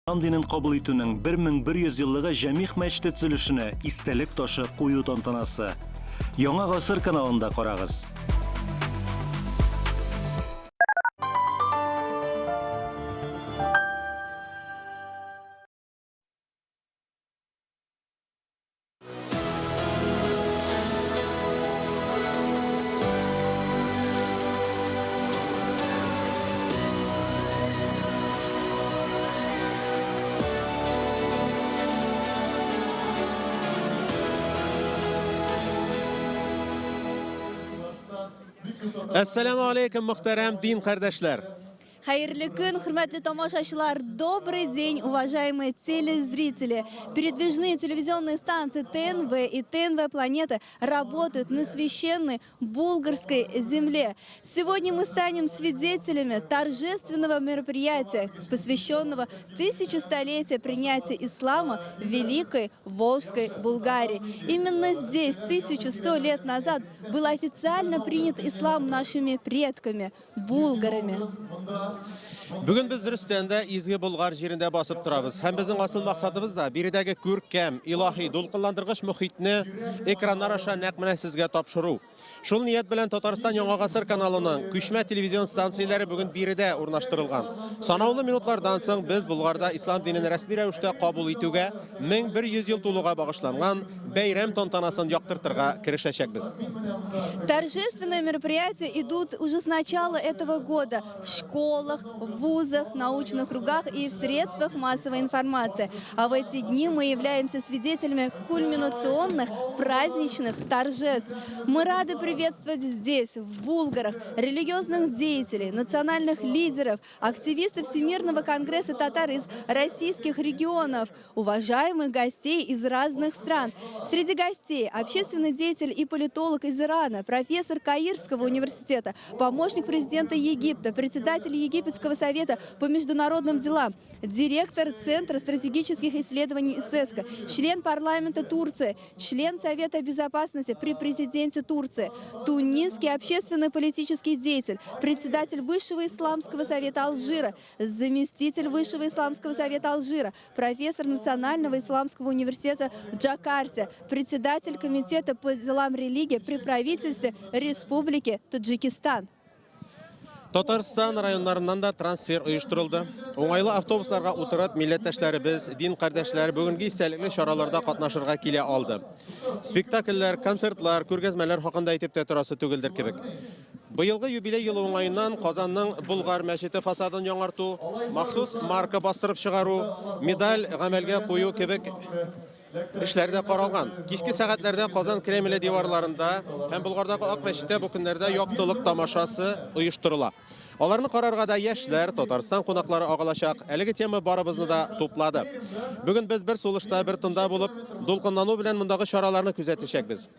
Ислам динин кабул итүүнүн 1100 жылдыгы Жамих мәчите төзүлүшүнө истелик ташы куюу тантанасы. Яңа гасыр каналында карагыз. Assalamu alaikum muhtaram din qardoshlar. Хайырлы күн, хурматтли тамашачылар. Добрый день, уважаемые телезрители. Передвижные телевизионные станции ТНВ и ТНВ Планета работают на священной булгарской земле. Сегодня мы станем свидетелями торжественного мероприятия, посвященного 1000-столетию принятия ислама в Великой Волжской Булгарии. Именно здесь, 1100 лет назад, был официально принят ислам нашими предками, булгарами. Бүгін біз Рүстенде изге Булгар жерінде басып тұрабыз. Һәм біздің асыл мақсатыбыз да биредәге күркәм, илаһи, дулкынландыргыч мөхитне экраннар аша нәкъ менә сезгә тапшыру. Шул ният белән Татарстан Яңа гасыр каналының күчмә телевизион станцияләре бүгін биредә урнаштырылган. Санаулы минутлардан соң біз Булгарда ислам динен рәсми рәвештә кабул итүгә 1100 ел тулуга багышланган бәйрәм тантанасын яктыртырга керешәчәкбез. Торжественные мероприятия идут уже с начала этого года в школах, в вузах, научных кругах и в средствах массовой информации. А в эти дни мы являемся свидетелями кульминационных праздничных торжеств. Мы рады приветствовать здесь, в Булгарах, религиозных деятелей, национальных лидеров, активистов Всемирного конгресса татар из российских регионов, уважаемых гостей из разных стран. Среди гостей общественный деятель и политолог из Ирана, профессор Каирского университета, помощник президента Египта, председатель Египетского совета по международным делам, директор Центра стратегических исследований ИСЭСКО, член парламента Турции, член Совета безопасности при президенте Турции, тунисский общественный политический деятель, председатель Высшего исламского совета Алжира, заместитель Высшего исламского совета Алжира, профессор Национального исламского университета в Джакарте, председатель комитета по делам религии при правительстве Республики Таджикистан. Татарстан районнарынан да трансфер оештырылды. Оңайлы автобусларга утырып, милләттәшләребез, дин кардәшләр бүгенге истәлекле чараларда катнашырга килә алды. Спектакльләр, концертлар, күргәзмәләр хакында әйтеп тә торасы түгелдер кебек. Быелгы юбилей елы уңаеннан Казанның Булгар мәчете фасадын яңарту, махсус марка бастырып чыгару, медаль гамәлгә кую кебек эшләрдә каралган. Кичке сәгатьләрдә Казан Кремле диварларында һәм Булгардагы Ак мәчеттә бу көннәрдә яктылык тамашасы оештырыла. Аларны карарга да яшьләр, Татарстан кунаклары агалачак. Әлеге тема барыбызны да туплады. Бүген без бер сулышта, бер тында булып, дулкынлану белән мондагы чараларны күзәтәчәкбез.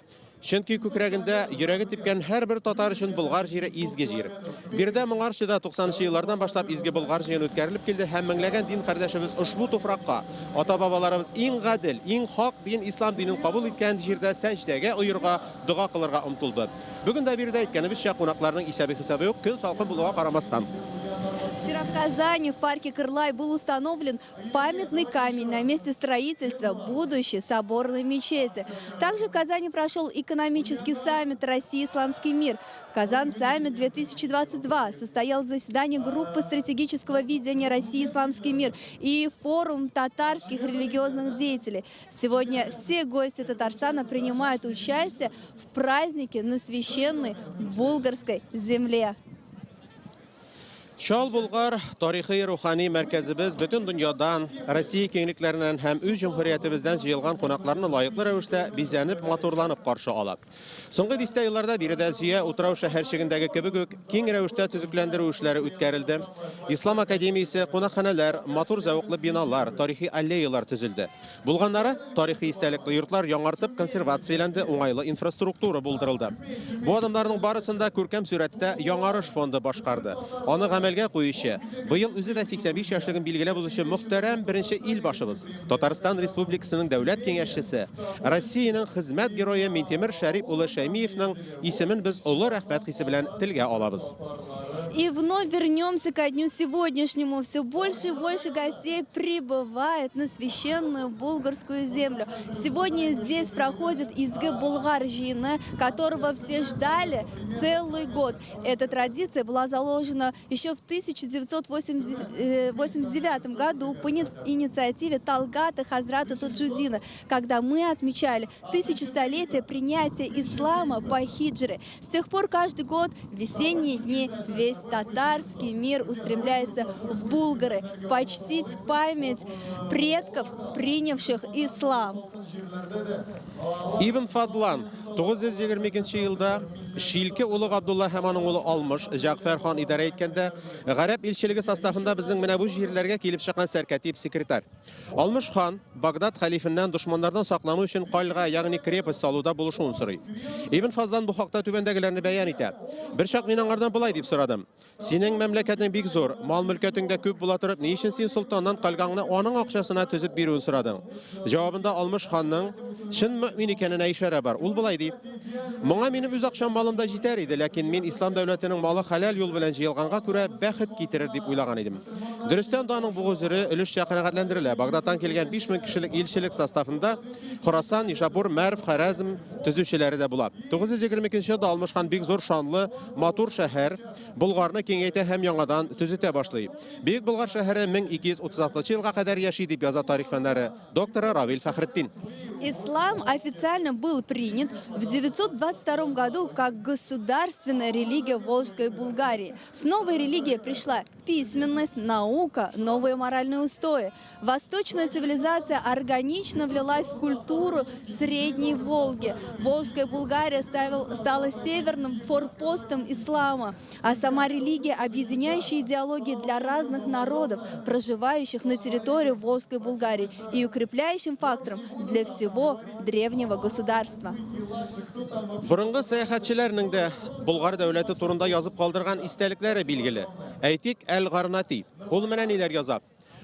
Чөнки күкрәгендә йөрәге типкән һәрбер татар өчен Булгар җире изге җир. Биредә моңарчыда 90-нчы еллардан башлап изге Булгар җыен үткәрелеп килде һәм меңләгән дин кардәшебез ушбу туфракка, ата-бабаларыбыз иң гадел, иң хак дин ислам динен кабул иткән җирдә сәҗдәгә уйырга, дуга кылырга омтылды. Бүген дә биредә әйткәнебезчә кунакларның исәбе-хисабы юк, көн салкын булуга карамастан. Вчера в Казани в парке Кырлай был установлен памятный камень на месте строительства будущей соборной мечети. Также в Казани прошел экономический саммит «Россия. Исламский мир». Казан-саммит 2022 состоял заседание группы стратегического видения «Россия. Исламский мир» и форум татарских религиозных деятелей. Сегодня все гости Татарстана принимают участие в празднике на священной булгарской земле. Шал Булгар тарихи рухани мәркәзебез бөтен дөньядан, Россия киңлекләреннән һәм үз җумһуриятебездән җыелган кунакларны лаеклы рәвештә бизәнеп, матурланып каршы ала. Соңгы дистә елларда биредә Зөя утрау шәһәрчегендәге кебек үк киң рәвештә төзекләндерү эшләре үткәрелде. Ислам академиясе, кунакханәләр, матур зәвыклы биналар, тарихи аллеялар төзелде. Булганнары тарихи истәлекле йортлар яңартып консервацияләнде, уңайлы инфраструктура булдырылды. Бу адымнарның барысында күркәм сүрәттә Яңарыш фонды башкарды. Аны гамәлгә куючы, быел үзе дә 85 яшьлеген билгеләп узучы мөхтәрәм беренче ил башыбыз, Татарстан Республикасының дәүләт киңәшчесе, Россиянең хезмәт герое Минтимер Шәрип улы Шәймиевның исемен без олы рәхмәт хисе белән телгә алабыз. И вновь вернемся ко дню сегодняшнему. Все больше и больше гостей прибывает на священную булгарскую землю. Сегодня здесь проходит изгиб Булгар жиыны, которого все ждали целый год. Эта традиция была заложена еще в 1989 году по инициативе Талгата Хазрата Таджудина, когда мы отмечали тысячелетие принятия ислама по хиджре. С тех пор каждый год в весенние дни весь татарский мир устремляется в Булгары почтить память предков, принявших ислам. Ибн Фадлан 922 елда Шилке улы Абдулла һәм аның улы Алмыш Җәгъфәр хан идарә иткәндә гарәп илчелеге составында безнең менә бу җирләргә килеп чыккан сәркәтип секретарь. Алмыш хан Багдад халифеннән дошманнардан саклану өчен кальга, ягъни крепость салуда булышуын сорый. Ибн Фазлан бу хакта түбәндәгеләрне бәян итә. Бер чак мин аңардан булай дип сорадым. Синең мәмләкәтең бик зур, мал-мөлкәтеңдә күп була торып, ни өчен син солтаннан кальгаңны аның акчасына төзеп бирүен сорадың? Җавабында Алмыш ханның чын мөэмин икәненә ишарә бар. Ул булай ди: "Моңа минем үз акчам малымда җитәр иде, ләкин мин ислам дәүләтенең малы хәләл юл белән җыелганга күрә бәхет китерер дип уйлаган идем." Дөрестән дә аның бу гозере өлешчә канәгатьләндерелә. Багдадтан килгән 5000 кешелек илчелек составында Хорасан, Нишапур, Мәрв, Харәзм төзүчеләре дә була. 922 елда Алмыш хан бик зур шанлы, матур шәһәр Булгарны киңәйтә һәм яңадан төзетә башлый. Бөек Булгар шәһәре 1236 елга кадәр яши дип яза тарих фәннәре докторы Равил Фәхретдин. Ислам официально был принят в 922 году как государственная религия Волжской Булгарии. С новой религией пришла письменность, наука, новые моральные устои. Восточная цивилизация органично влилась в культуру Средней Волги. Волжская Булгария стала северным форпостом ислама, а сама религия – объединяющей идеологией для разных народов, проживающих на территории Волжской Булгарии, и укрепляющим фактором для всего древнего государства. Борынгы сәяхәтчеләрнең дә Булгар дәүләте турында язып калдырган истәлекләре билгеле. Әйтик, Әл-Гарнати. Ул менә ниләр яза.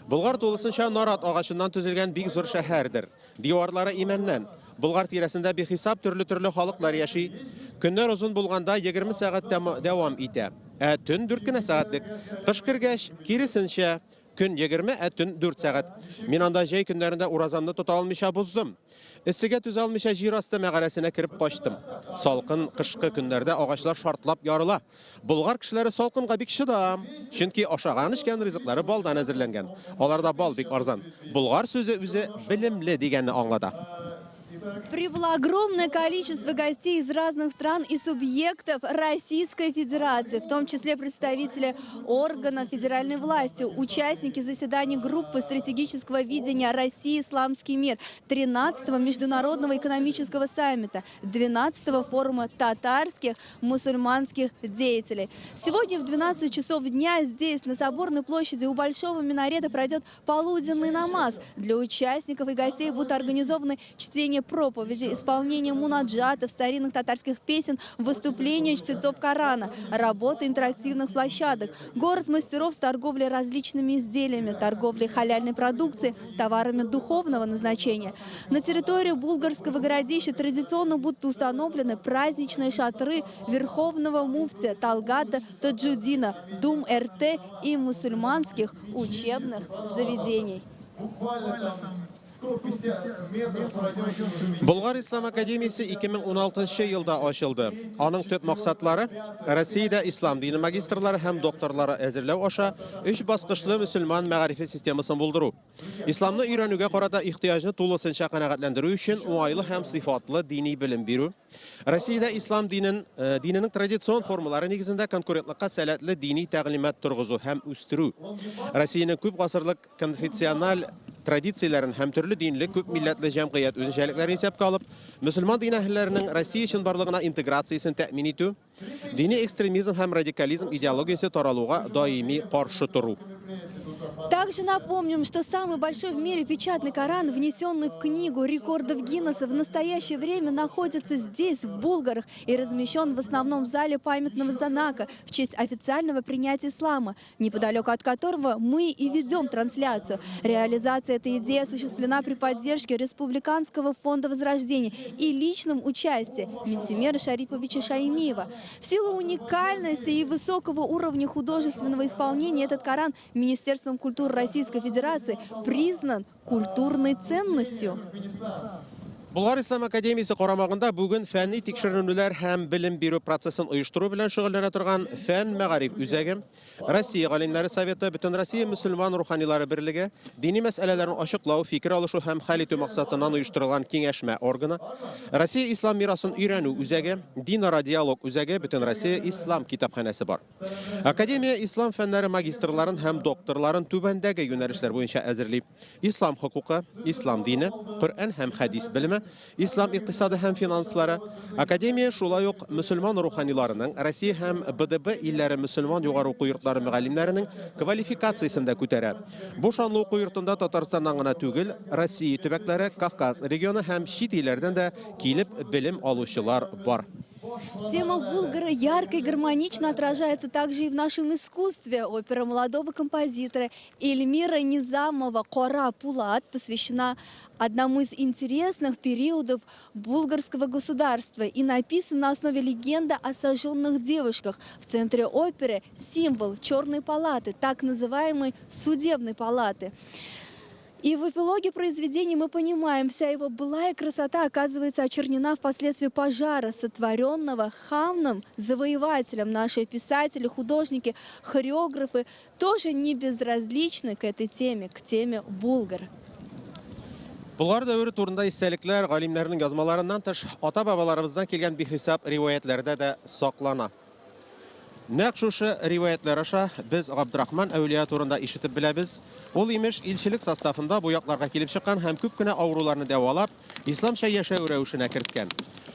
Булгар тулысынча нарат агачыннан төзелгән бик зур шәһәрдер. Диварлары имәннән. Булгар тирәсендә бихисап төрле халыклар яши. Көннәр узын булганда 20 сәгать дәвам итә. Төн 4 кенә сәгатьлек. Кыш кергәч, киресенчә көн 20, төн 4 сәгать. Мин анда җәй көннәрендә уразамны тота алмыйча буздым. Эссегә түзә алмыйча җир асты мәгарәсенә кирип качтым. Салкын кышкы көннәрдә агачлар шартлап ярыла. Булгар кешеләре салкынга бик чыдам, чөнки ашаган ичкән ризыклары балдан әзерләнгән. Аларда бал бик арзан. Булгар сүзе үзе белемле дигәнне аңлата. Прибыло огромное количество гостей из разных стран и субъектов Российской Федерации, в том числе представители органов федеральной власти, участники заседаний группы стратегического видения России «Исламский мир», 13-го международного экономического саммита, 12-го форума татарских мусульманских деятелей. Сегодня в 12 часов дня здесь, на Соборной площади у Большого минарета, пройдет полуденный намаз. Для участников и гостей будут организованы чтение проповеди, исполнение мунаджатов, старинных татарских песен, выступления чтецов Корана, работа интерактивных площадок, город мастеров с торговлей различными изделиями, торговлей халяльной продукцией, товарами духовного назначения. На территории булгарского городища традиционно будут установлены праздничные шатры верховного муфтия Талгата Таджудина, Дум РТ и мусульманских учебных заведений. Булгар Ислам академиясе 2016 елда ачылды. Аның төп максатлары Россиядә ислам дине магистрлары һәм докторлары әзерләү аша 3 баскычлы мөселман мәгарифе системасын булдыру. Исламны өйрәнүгә карата ихтыяҗны тулысынча канәгатьләндерү өчен уңайлы һәм сыйфатлы дини белем бирү. Россиядә ислам диненең традицион формалары нигезендә конкурентлыкка сәләтле дини тәгълимат торгызу һәм үстерү. Россиянең күп гасырлык конфессиональ традицияләрен һәм төрле динле күп милләтле җәмгыять үзенчәлекләрен исәпкә алып, мөселман дин әһелләренең Россия өчен барлыгына интеграциясын тәэмин итү, дини экстремизм һәм радикализм идеологиясе таралуга даими каршы тору. Также напомним, что самый большой в мире печатный Коран, внесенный в книгу рекордов Гиннесса, в настоящее время находится здесь, в Булгарах, и размещен в основном зале памятного знака в честь официального принятия ислама, неподалеку от которого мы и ведем трансляцию. Реализация этой идеи осуществлена при поддержке Республиканского фонда возрождения и личном участии Минтимера Шариповича Шаймиева. В силу уникальности и высокого уровня художественного исполнения этот Коран Министерством культуры Российской Федерации признан культурной ценностью. Булгар Ислам Академиясе карамагында бүген фәнни тикшеренүләр һәм белем бирү процессын оештыру белән шөгыльләнә торган Фән мәгариф үзәге, Россия галимнәре советы, Бөтен Россия мөселман руханилары берлеге, дини мәсьәләләрне ачыклау, фикер алышу һәм хәл итү максатыннан оештырылган киңәшмә органы, Россия ислам мирасын өйрәнү үзәге, Динара диалог үзәге, Бөтен Россия ислам китапханәсе бар. Академия ислам фәннәре магистрларын һәм докторларын түбәндәге юнәлешләр буенча әзерли: ислам хукукы, ислам дине, Коръән һәм хәдис белеме, ислам икътисады һәм финанслары. Академия шулай ук мөселман руханиларының, Россия һәм БДБ илләре мөселман югары уку йортлары мөгаллимнәренең квалификациясын да күтәрә. Бу шанлы уку йортында Татарстаннан гына түгел, Россия төбәкләре, Кавказ регионы һәм чит илләрдән дә килеп белем алучылар бар. Тема Булгара ярко и гармонично отражается также и в нашем искусстве. Опера молодого композитора Эльмира Низамова «Кора Пулат» посвящена одному из интересных периодов булгарского государства и написана на основе легенды о сожженных девушках. В центре оперы символ черной палаты, так называемой судебной палаты. И в эпилоге произведения мы понимаем, вся его былая красота оказывается очернена впоследствии пожара, сотворенного Хамном, завоевателем. Наши писатели, художники, хореографы тоже не безразличны к этой теме, к теме Булгар. Булгар дәвре турында истәлекләр галимнәрнең язмаларыннан тыш, ата-бабаларыбыздан килгән бихисап риваятләрдә дә саклана. Нәкъ шушы риваятлар аша без Габдрахман әүлия турында ишетеп беләбез. Ул имеш илчелек составында бу якларга килеп чыккан һәм күп кенә авыруларны дәвалап, исламча яшәү рәвешенә керткән.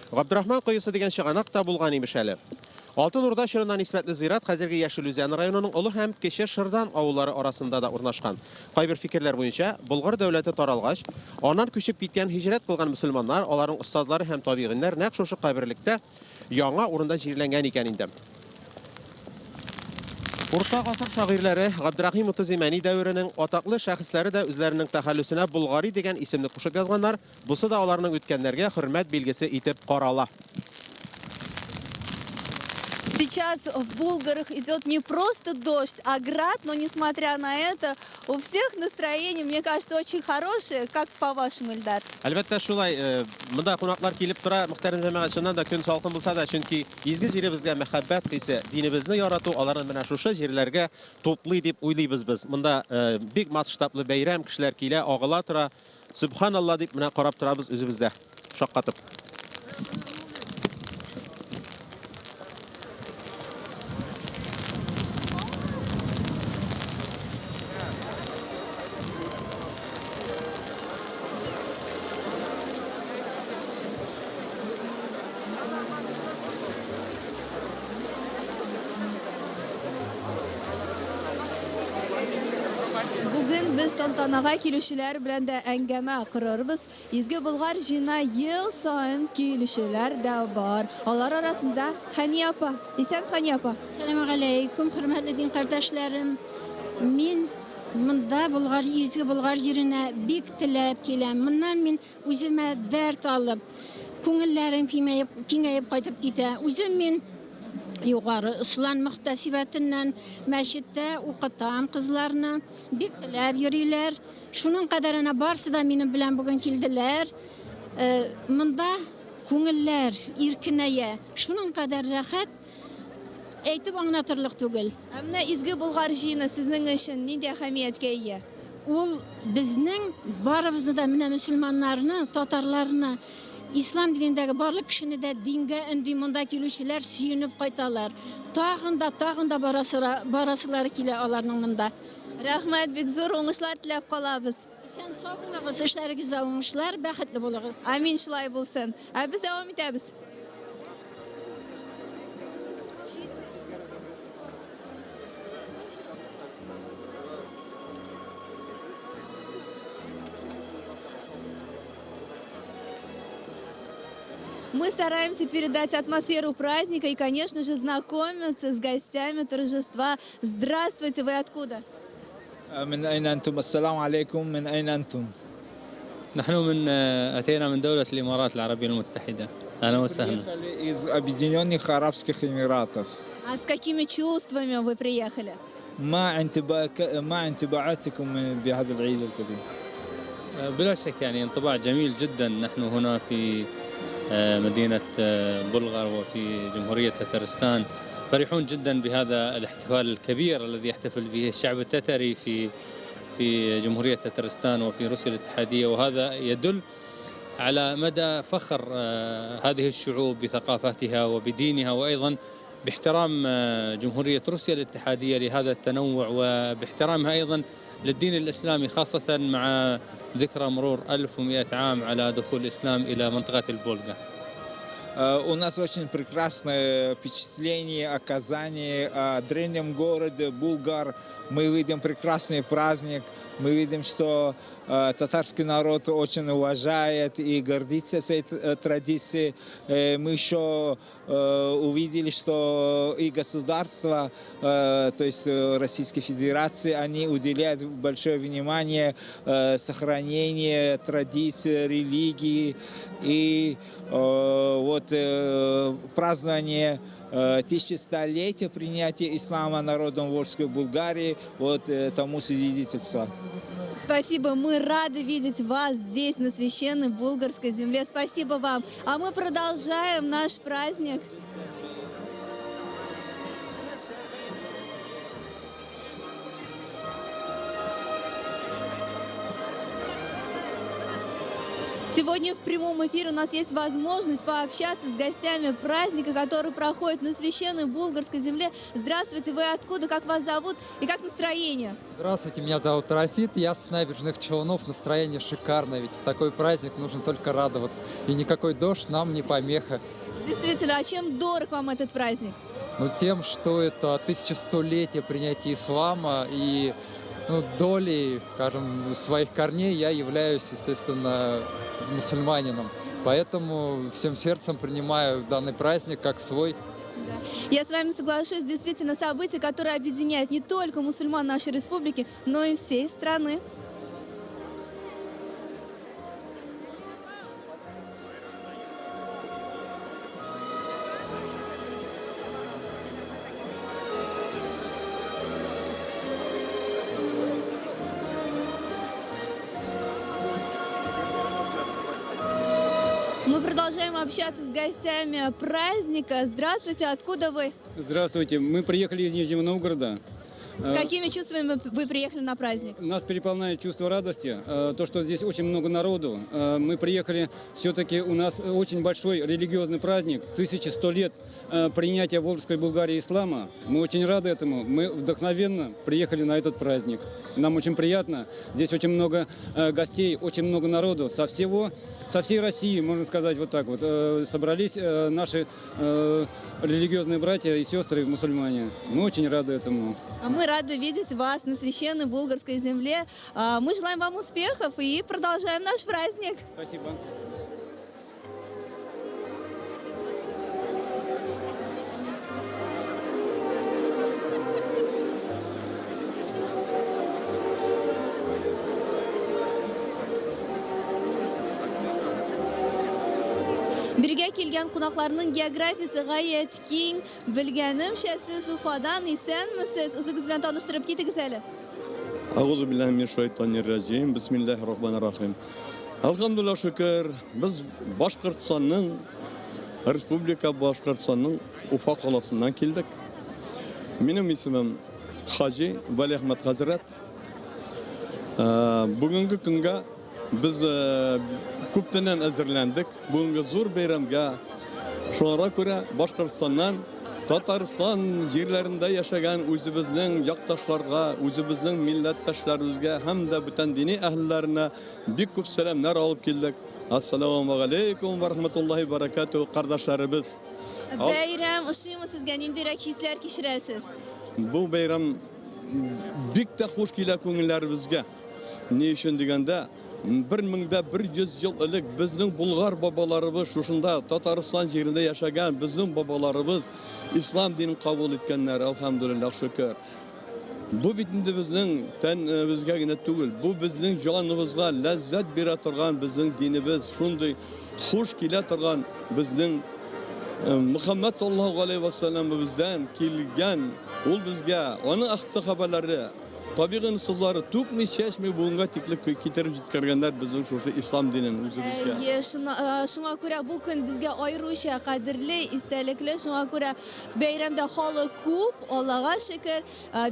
Габдрахман кыйсы дигән чыганак та булган имеш әле. Алтын Урда чорына нисбәтле зират хәзерге Яшел Үзән районының Олы һәм Кече Шырдан авыллары арасында да урнашкан. Кайбер фикерләр буенча, Болгар дәүләте таралгач, аннан күчеп киткән һиҗрәт кылган мөселманнар, аларның остазлары һәм табигыннар нәкъ шушы каберлектә яңа урында җирләнгән икән инде. Урта гасыр шагыйрьләре Габдрахим Мутазимани дәвренең атаклы шәхесләре дә үзләренең тәхәллүсенә Булгари дигән исемне кушып язганнар. Бусы да аларның үткәннәргә хөрмәт билгесе итеп карала. Сейчас в Булгарах идет не просто дождь, а град, но несмотря на это, у всех настроение, мне кажется, очень хорошее, как по-вашему, Эльдар? Әлбәттә шулай, монда кунаклар килеп тора, мөхтәрәм җәмәгать, шуннан да көн салкын булса да, чөнки изге җиребезгә мәхәббәт хисе, динебезне ярату, аларны менә шушы җирләргә туплый дип уйлыйбыз без. Монда бик масштаблы бәйрәм, кешеләр килә, агыла тора. Субханалла дип менә карап торабыз үзебездә, шаккатып. Бүген без тантанага килүчеләр белән дә әңгәмә корырбыз. Изге Болгар җыена ел саен килүчеләр дә бар. Алар арасында Хания апа. Исәнсез, Хания апа? Assalamu alaykum, hörmətli din qardaşlarım. Min monda Bulgar, izgi Bulgar җиренә бик теләп киләм. Моннан мин үземә дәрт алып, күңелләрем киңәеп кайтып китә. Үзем мин югары ислам мөхтәсибәтеннән мәчеттә укытам кызларны, бик теләп йөриләр. Шуның кадәренә барсы да минем белән бүген килделәр. Монда күңелләр иркенәя. Шуның кадәр рәхәт әйтеп аңлатырлык түгел. Менә изге Болгар җыены сезнең өчен нинди әһәмияткә ия? Ул безнең барыбызны да менә мөселманнарны, татарларны, ислам динендәге барлык кешене дә дингә өнди монда килүчеләр сөенеп кайталар. Тагын да барасылары килә аларның монда. Рәхмәт, бик зур уңышлар теләп калабыз. Сен сау булыгыз, эшләрегезгә уңышлар, бәхетле булыгыз. Амин, шулай булсын. Без дәвам итәбез. Мы стараемся передать атмосферу праздника и, конечно же, знакомиться с гостями торжества. Здравствуйте, вы откуда? من أين أنتم؟ السلام عليكم، من أين أنتم؟ نحن أتينا من دولة الإمارات العربية المتحدة. أهلا وسهلا. Приехали из Объединенных Арабских Эмиратов. А с какими чувствами вы приехали? ما انطباعاتكم بهذا العيد الكريم؟ بلا شك يعني انطباع جميل جدا. نحن هنا في مدينة بلغار وفي جمهورية تترستان فرحون جدا بهذا الاحتفال الكبير الذي يحتفل به الشعب التتري في جمهورية تترستان وفي روسيا الاتحادية، وهذا يدل على مدى فخر هذه الشعوب بثقافتها وبدينها، وأيضا باحترام جمهورية روسيا الاتحادية لهذا التنوع وباحترامها أيضا للدين الإسلامي، خاصة مع ذكرى مرور 1100 عام على دخول الإسلام إلى منطقة الفولغا. У нас очень прекрасное впечатление о Казани, о древнем городе Булгар. Мы видим прекрасный праздник, мы видим, что татарский народ очень уважает и гордится этой традицией. Мы еще увидели, что и государство, то есть Российской Федерации, они уделяют большое внимание сохранению традиций, религии и вот празднование 1100-летия принятия ислама народом Волжской Булгарии, вот тому свидетельство. Спасибо, мы рады видеть вас здесь, на священной булгарской земле. Спасибо вам. А мы продолжаем наш праздник. Сегодня в прямом эфире у нас есть возможность пообщаться с гостями праздника, который проходит на священной булгарской земле. Здравствуйте, вы откуда, как вас зовут и как настроение? Здравствуйте, меня зовут Рафит, я с набережных Челнов, настроение шикарное, ведь в такой праздник нужно только радоваться. И никакой дождь нам не помеха. Действительно, а чем дорог вам этот праздник? Ну, тем, что это 1100-летие принятия ислама и долей, скажем, своих корней я являюсь, естественно, мусульманином. Поэтому всем сердцем принимаю данный праздник как свой. Я с вами соглашусь, действительно, событие, которое объединяет не только мусульман нашей республики, но и всей страны. Мы продолжаем общаться с гостями праздника. Здравствуйте, откуда вы? Здравствуйте, мы приехали из Нижнего Новгорода. С какими чувствами вы приехали на праздник? Нас переполняет чувство радости, то, что здесь очень много народу. Мы приехали, все-таки у нас очень большой религиозный праздник, 1100 лет принятия в Волжской Булгарии ислама. Мы очень рады этому, мы вдохновенно приехали на этот праздник. Нам очень приятно, здесь очень много гостей, очень много народу. Со всей России, можно сказать, вот так вот, собрались наши религиозные братья и сестры мусульмане. Мы очень рады этому. Мы рады видеть вас на священной булгарской земле. Мы желаем вам успехов и продолжаем наш праздник. Спасибо. Birga kelgan qo'noqlarning geografiyasi g'oyat keng. Bilganimcha siz Ufadan esanmisiz? O'zingiz bilan tanishtirib ketingizali. A'udhu billahi minash-shaytonir rajim. Bismillahir-rahmanir-rahim. Alhamdulillah şükür biz Boshqirdistonning Respublika Boshqirdistonning Ufa qalasından keldik. Benim ismim Haji Vali Ahmad Hazrat. Bugungi kunga biz ko'pdan hazırlandik. Bugungi zo'r bayramga shunga ko'ra Boshqirdistondan Tatariston yerlarida yashagan o'zimizning yaqtashlarga, o'zimizning millatdoshlarimizga hamda butun diniy ahillarına bek ko'p salomlar olib keldik. Assalomu alaykum va rahmatullohi va barakatuh qardoshlarimiz. Bayram ushimi sizga nendayroq hislar kechirasiz? Bu bayram bek de xush keladi ko'ngillarimizga. Ne uchun deganda 1100 yıl элек безнең Булгар бабаларыбыз шушында Татарстан җирендә яшәгән безнең бабаларыбыз ислам динен кабул иткәннәр, алхамдулиллах, шөкер. Бу бит инде безнең тәнебезгә генә түгел, бу безнең җаныбызга ләззәт бирә торган безнең динебез, шундый хуш килә торган безнең Мөхәммәд саллаллаһу алейхи ва саллям бездән килгән, ул безгә аның сахабалары табигый сызлары түкми чәчми буынга тиклек китереп җиткергәннәр безнең шушы ислам динен үзебезгә. Шуңа күрә бу көн безгә аеруча кадерле, истәлекле, шуңа күрә бәйрәмдә халык күп, Аллага шөкер.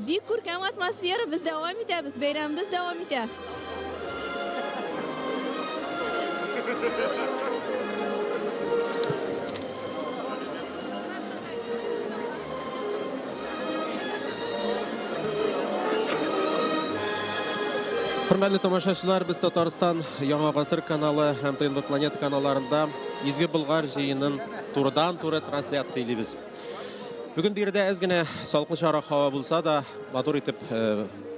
Бик күркәм атмосфера, без дәвам итәбез, бәйрәмебез дәвам итә. Hörmətli tamaşaçılar, biz Tataristan Яңа Гасыр каналы һәм ТНВ Планета каналларында Изге Болгар җыенын турыдан-туры трансляциялибез. Бүген биредә әз генә салкын шарак һава булса да, матур итеп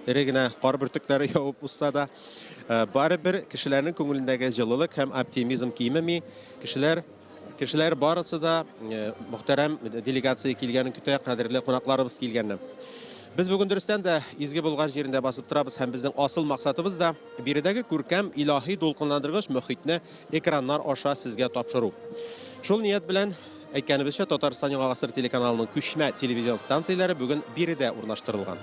эре генә кар бөртекләре явып узса да, барыбер кешеләрнең күңелендәге җылылык һәм оптимизм кимеми, кешеләр барысы да мөхтәрәм делегация килгәнен көтә, кадерле кунакларыбыз килгәнне. Biz bugün dürüstten de İzgi Bulgar yerinde basıp durabız, hem bizden asıl maksatımız da biridagi көркәм ilahi dolqınlandırgıç mühitni ekranlar aşağı sizge tapşırу. Şol niyet bilen әйткәнебезчә Татарстан Яңа Гасыр телеканалының күчмә телевизион станциялары бүген биридә урнаштырылган.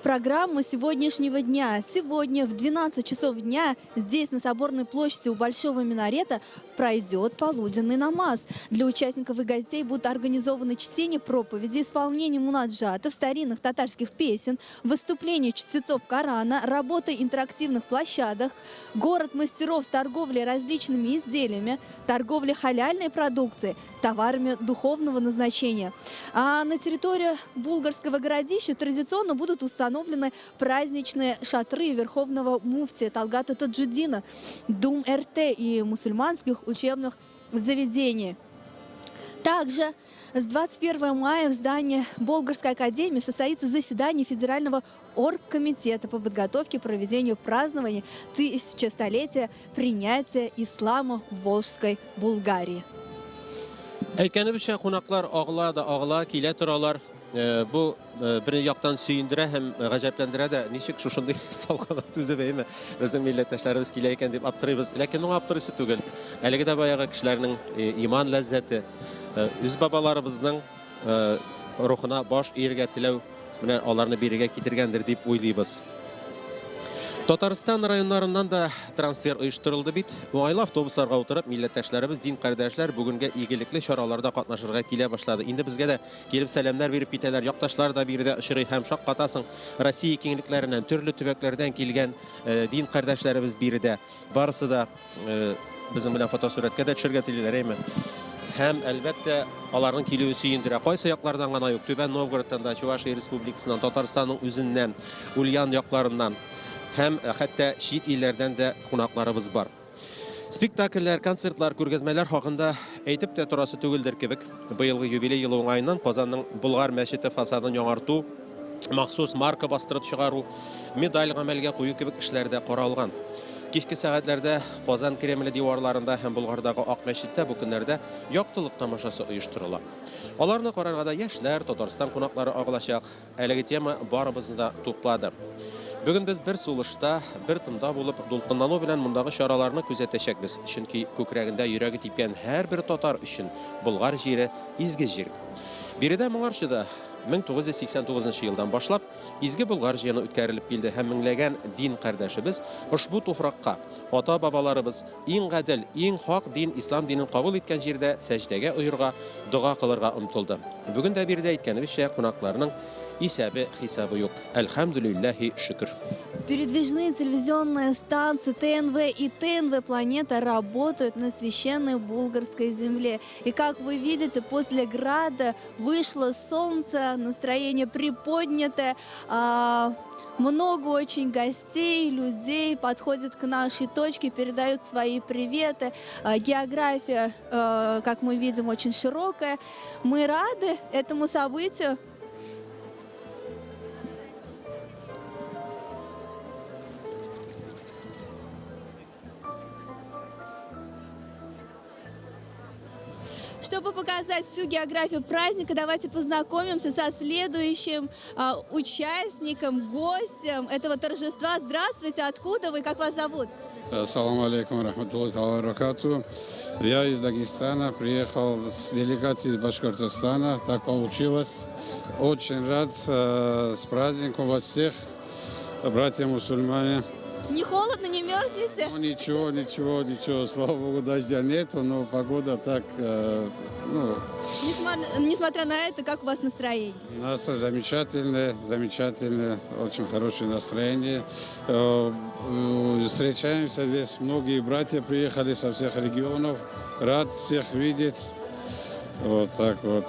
Программу сегодняшнего дня. Сегодня в 12 часов дня здесь, на Соборной площади у Большого Минарета, пройдет полуденный намаз. Для участников и гостей будут организованы чтение проповеди, исполнение мунаджатов, старинных татарских песен, выступления чтецов Корана, работа интерактивных площадок, город мастеров с торговлей различными изделиями, торговля халяльной продукцией, товарами духовного назначения. А на территории Булгарского городища традиционно будут установлены праздничные шатры Верховного муфтия Талгата Таджуддина, Дум РТ и мусульманских учебных заведений. Также с 21 мая в здании Болгарской академии состоится заседание Федерального оргкомитета по подготовке к проведению празднования тысячелетия принятия ислама в Волжской Булгарии. Әйткәнебезчә, кунаклар агыла, килә торалар. Бу бер яктан сөендерә һәм гаҗәпләндерә дә. Ничек шушындый салкынга түзебәйме? Безнең милләттәшләребез килә икән дип аптырыйбыз. Ләкин ул аптырысы түгел. Әлеге дә баягы кешеләрнең иман ләззәте, үз бабаларыбызның рухына баш иергә теләү менә аларны бирегә китергәндер дип уйлыйбыз. Татарстан районнарыннан да трансфер оештырылды бит. Уңайлы автобусларга утырып, милләттәшләребез, дин кардәшләр бүгенге игелекле чараларда катнашырга килә башлады. Инде безгә дә килеп сәламнар биреп китәләр. Якташлар да биредә очрый һәм шаккатасың. Россия киңлекләреннән, төрле төбәкләрдән килгән дин кардәшләребез биредә. Барысы да безнең белән фотосурәткә дә төшәргә телиләр, әйме. Һәм әлбәттә аларның килүе сөендерә. Кайсы яклардан гына юк. Түбән Новгородтан да, Чувашия Республикасыннан, Татарстанның үзеннән, Ульян якларыннан һәм хәтта чит илләрдән дә кунакларыбыз бар. Спектакльләр, концертлар, күргәзмәләр хакында әйтеп тә торасы түгелдер кебек. Быелгы юбилей елы уңаеннан Казанның Болгар мәчете фасадын яңарту, махсус марка бастырып чыгару, медаль гамәлгә кую кебек эшләрдә каралган. Кичке сәгатьләрдә Казан Кремле диварларында һәм Болгардагы Ак мәчеттә бу көннәрдә яктылык тамашасы оештырыла. Аларны карарга да яшьләр, Татарстан кунаклары агылачак. Әлеге тема барыбызны да туплады. Бүген без бер сулышта, бер тында булып, дулкынлану белән мондагы чараларны күзәтәчәкбез. Чөнки күкрәгендә йөрәге типкән һәрбер татар өчен Болгар җире изге җир. Биредә моңарчыда 1989 елдан башлап Изге Болгар җыены үткәрелеп килде һәм меңләгән дин кардәшебез ошбу туфракка ата-бабаларыбыз иң гадел, иң хак дин ислам динен кабул иткән җирдә сәҗдәгә уйырга, дуга кылырга омтылды. Бүген дә биредә әйткәнебезчә кунакларның хисабы юк. Әлхәмдүлиллаһи шөкер. Передвижные телевизионные станции ТНВ и ТНВ Планета работают на священной булгарской земле. И как вы видите, после града вышло солнце, настроение приподнятое. Много очень гостей, людей подходят к нашей точке, передают свои приветы. География, как мы видим, очень широкая. Мы рады этому событию. Чтобы показать всю географию праздника, давайте познакомимся со следующим участником, гостем этого торжества. Здравствуйте, откуда вы, как вас зовут? Ассаламу алейкум, рахматуллахи ва баракату. Я из Дагестана, приехал с делегацией из Башкортостана. Так получилось. Очень рад с праздником вас всех, братья мусульмане. Не холодно, не мерзнете? Ну, ничего. Слава Богу, дождя нету, но погода так, Несмотря на это, как у вас настроение? У нас замечательное, очень хорошее настроение. Встречаемся здесь, многие братья приехали со всех регионов. Рад всех видеть. Вот так вот.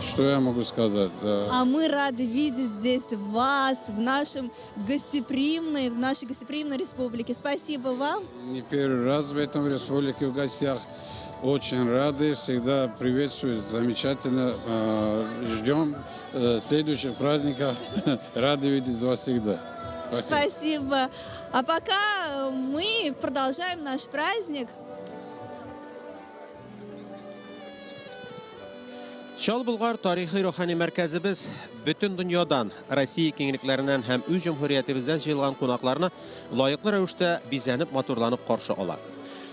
Что я могу сказать? А мы рады видеть здесь вас, в нашей гостеприимной республике. Спасибо вам. Не первый раз в этом республике в гостях. Очень рады, всегда приветствуют, замечательно. Ждем следующих праздников. Рады видеть вас всегда. Спасибо. А пока мы продолжаем наш праздник. Шал Булгар тарихи рухани мәркәзебез бүтән дөньядан, Россия киңлекләреннән һәм үз җумһуриятебездән җыелган кунакларны лаеклы рәвештә бизәнеп, матурланып каршы ала.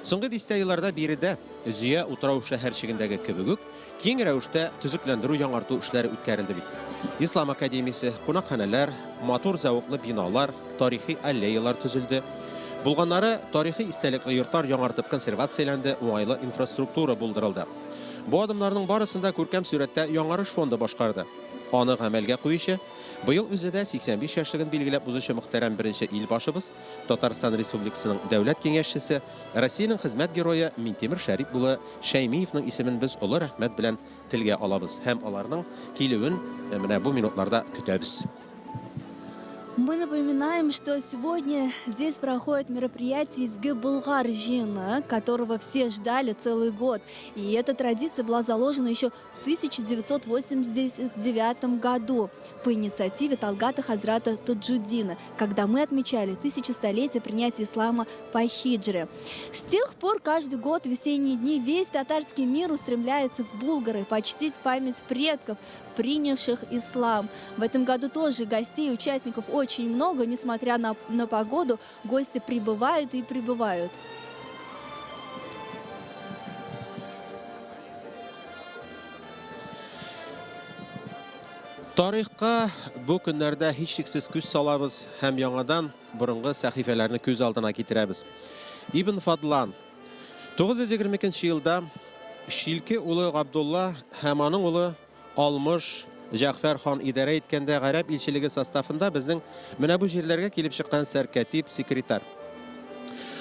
Соңгы дистә елларда биредә Зөя утрау шәһәрчегендәге кебек үк киң рәвештә төзекләндерү, яңарту эшләре үткәрелде бит. Ислам академиясе, кунакханәләр, матур зәвыклы биналар, тарихи аллеялар төзелде. Булганнары тарихи истәлекле йортлар яңартып консервацияләнде, уңайлы инфраструктура булдырылды. Бу адымнарның барысында күркәм сүрәттә яңарыш фонды башкарды. Аны гамәлгә куючы, быел үзедә 85 яшьлеген билгеләп узучы мөхтәрәм беренче илбашыбыз, Татарстан Республикасының дәүләт киңәшчесе, Россиянең хезмәт герое Минтимер Шәрип улы Шәймиевның исемен без олы рәхмәт белән телгә алабыз һәм аларның килүен менә бу минутларда көтәбез. Мы напоминаем, что сегодня здесь проходит мероприятие «Изгиб Булгар Жина», которого все ждали целый год. И эта традиция была заложена еще в 1989 году по инициативе Талгата Хазрата Таджуддина, когда мы отмечали 1000-столетие принятия ислама по хиджре. С тех пор каждый год в весенние дни весь татарский мир устремляется в Булгары почтить память предков, принявших ислам. В этом году тоже гостей и участников очень много, несмотря на погоду, гости прибывают и прибывают. Тарихка бу көннәрдә һичшиксез күз салабыз һәм яңадан борынгы сәхифәләрне күз алдына китерәбез. Ибн Фадлан 922 елда Шилке улы Габдулла һәм аның улы Алмыш Җәгъфәр хан идарә иткәндә гарәп илчелеге составында безнең менә бу җирләргә килеп чыккан сәркәтип секретарь.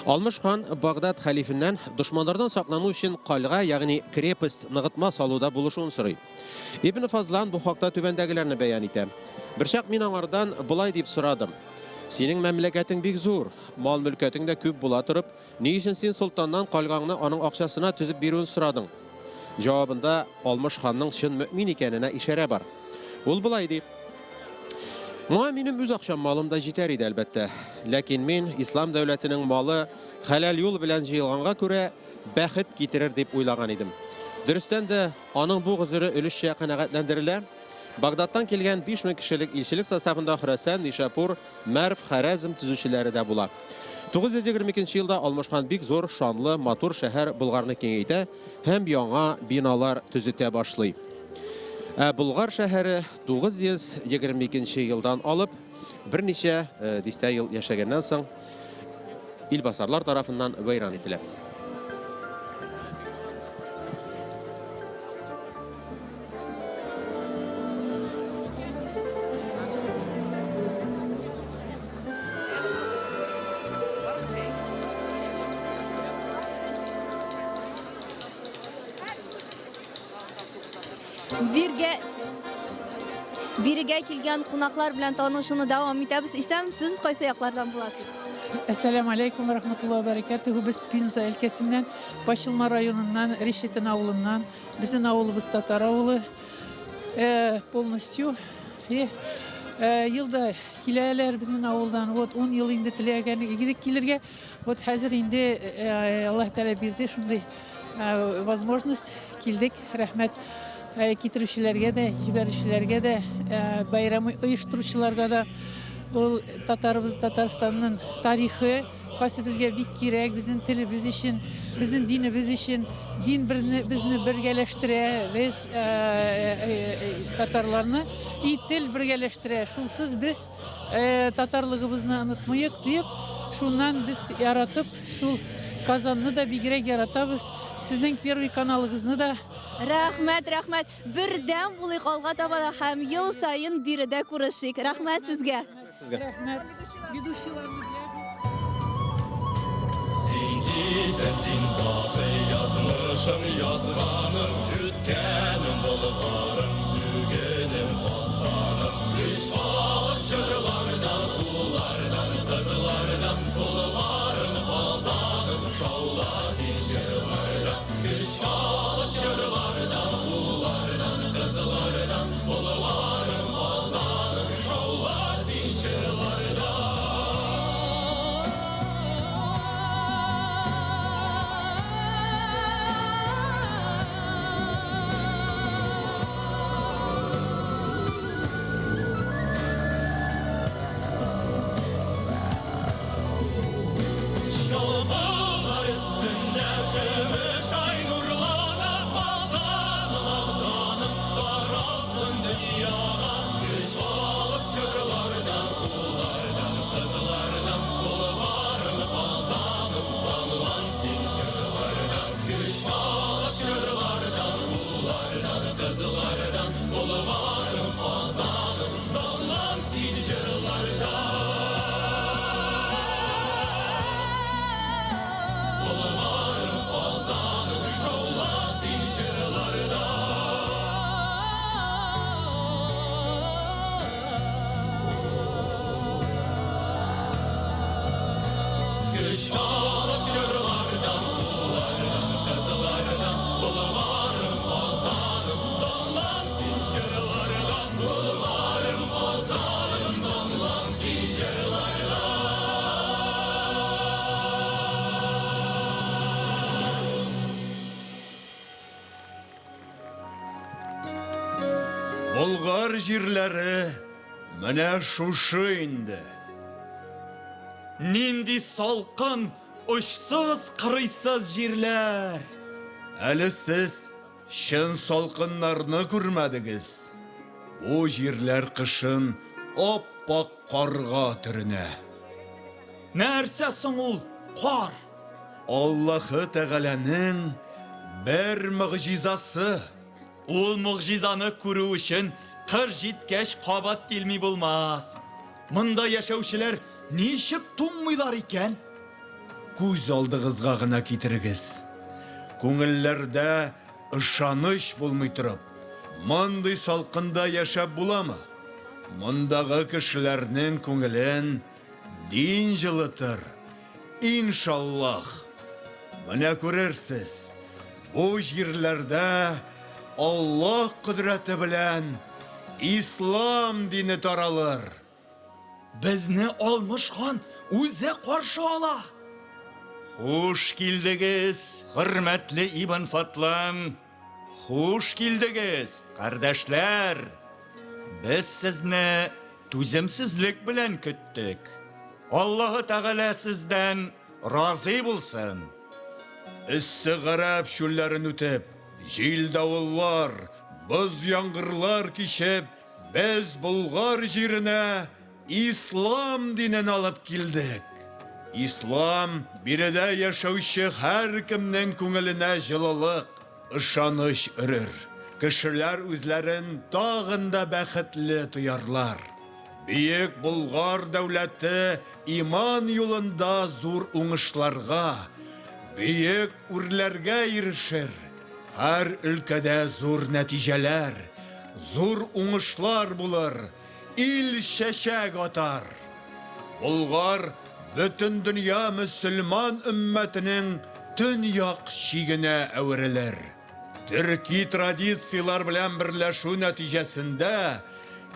Алмыш хан Багдад хәлифеннән дошманнардан саклану өчен кальга, ягъни крепость ныгытма салуда булышуын сорый. Ибн Фазлан бу хакта түбәндәгеләрне бәян итә. Берчак мин аңардан булай дип сорадым. Синең мәмләкәтең бик зур, мал-мөлкәтең дә күп була торып, ни өчен син солтаннан кальгаңны аның акчасына төзеп бирүен сорадың? Җавабында Алмыш ханның чын мөэмин икәненә ишарә бар. Ул булай ди: "Моңа минем үз акчам малым да җитәр иде әлбәттә, ләкин мин ислам дәүләтенең малы хәләл юл белән җыелганга күрә бәхет китерер дип уйлаган идем. Дөрестән дә аның бу гызыры өлешчә канәгатьләндерелә. Багдадтан килгән 5000 кешелек илчелек составында Хөрәсән, Нишапур, Мәрв, Хәрәзм төзүчеләре дә була. 922 елда Алмыш хан бик зур, шанлы, матур шәһәр Булгарны киңәйтә һәм яңа биналар төзетә башлый. Булгар шәһәре 922 елдан алып берничә дистә ел яшәгәннән соң илбасарлар тарафыннан вайран ителә. Бирегә килгән кунаклар белән танышуны дәвам итәбез. Исәнмесез, кайсы яклардан буласыз? Ассаламу алейкум ва рахматуллахи ва баракатуху. Без Пенза өлкәсеннән, Башылма районыннан, Решетин авылыннан, безнең авылыбыз татар авылы. Полностью елда киләләр безнең авылдан. Вот 10 ел инде теләгән идек килергә. Вот хәзер инде Аллаһ Тәгалә бирде, шундый возможность килдек. Рәхмәт китерүчеләргә дә, җибәрүчеләргә дә, байрамы оештыручыларга да. Ул Татарстанның тарихы кайсы безгә бик кирәк, безнең телебез өчен, безнең динебез өчен. Дин безне бергәләштерә, без татарларны и тел бергәләштерә. Шулсыз без татарлыгыбызны онытмыйк дип, шуннан без яратып, шул Казанны да бигрәк яратабыз. Сезнең первый каналыгызны да. Рәхмәт. Бердәм булыйк алга таба да һәм ел сайын биредә күрешик. Рәхмәт сезгә. Рәхмәт. Ведущийларны Син бақый язмышым, язғаным, үткәнім болғарым, бүгенім қазаным. Үш алып жырлардан, ұлардан, қызылардан, ұлғарым қазаным, шаула сен жырлардан. Үш алып жырлардан, ұлардан, қызылардан, ұлғарым қазаным, шаула сен жырлардан. Болгар җирләре менә шушы инде. Нинди салкын, очсыз, кырыйсыз җирләр. Әле сез чын салкыннарны күрмәдегез. Бу җирләр кышын ап-ак карга төренә. Нәрсә соң ул? Кар. Аллаһы Тәгаләнең бер мөгъҗизасы. Ул мөгъҗизаны күрү өчен кыр җиткәч кабат килми булмас. Монда яшәүчеләр ничек туңмыйлар икән? Күз алдыгызга гына китерегез. Күңелләрдә ышаныч булмый торып, мондый салкында яшәп буламы? Мондагы кешеләрнең күңелен дин җылытыр. Иншаллах. Менә күрерсез, бу җирләрдә Аллаһ кудрәте белән ислам дине таралыр. Безне алмышкан үзе каршы ала. Хуш килдегез, хөрмәтле Ибн Фатлан. Хуш килдегез, кардәшләр. Без сезне түземсезлек белән көттек. Аллаһы Тәгалә сездән разый булсын. Иссе гарәп чүлләрен үтеп, җил давыллар, боз яңгырлар кичеп, без Болгар җиренә ислам динен алып килдек. Ислам биредә яшәүче һәр кемнең күңеленә җылылык, ышаныч өрер. Кешеләр үзләрен тагын да бәхетле тоярлар. Бийек Болгар дәүләте иман юлында зур уңышларга, бийек үрләргә ирешер. Һәр өлкәдә зур нәтиҗәләр, зур уңышлар булыр, ил чәчәк атар. Болгар бөтен дөнья мөселман өммәтенең төньяк чигенә әверелер. Төрки традициялар белән берләшү нәтиҗәсендә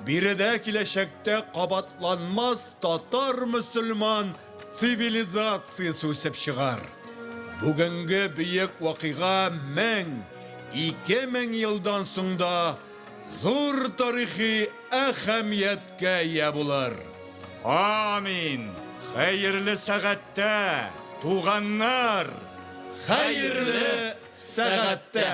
биредә киләчәктә кабатланмас татар мөселман цивилизациясе үсеп чыгар. Бүгінгі бейік вақиға 1000-2000 елдан соңда зор тарихи әхәмиятке ие булыр. Амин. Хайырлы сәгатті, туғаннар. Хайырлы сәгатті.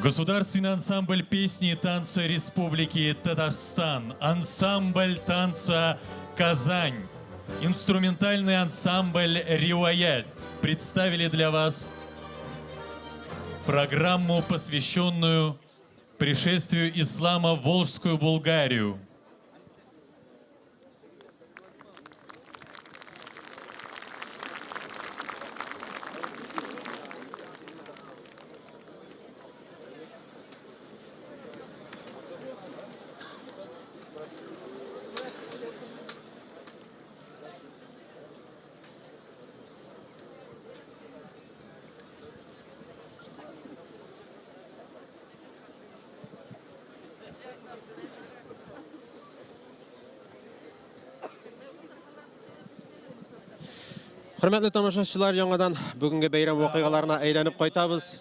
Государственный ансамбль песни и танца Республики Татарстан, ансамбль танца «Казань», инструментальный ансамбль «Риваят» представили для вас программу, посвященную пришествию ислама в Волжскую Булгарию. Hürmetli тамашачылар, яңадан бүгінгі бәйрәм вакыйгаларына әйләнеп кайтабыз.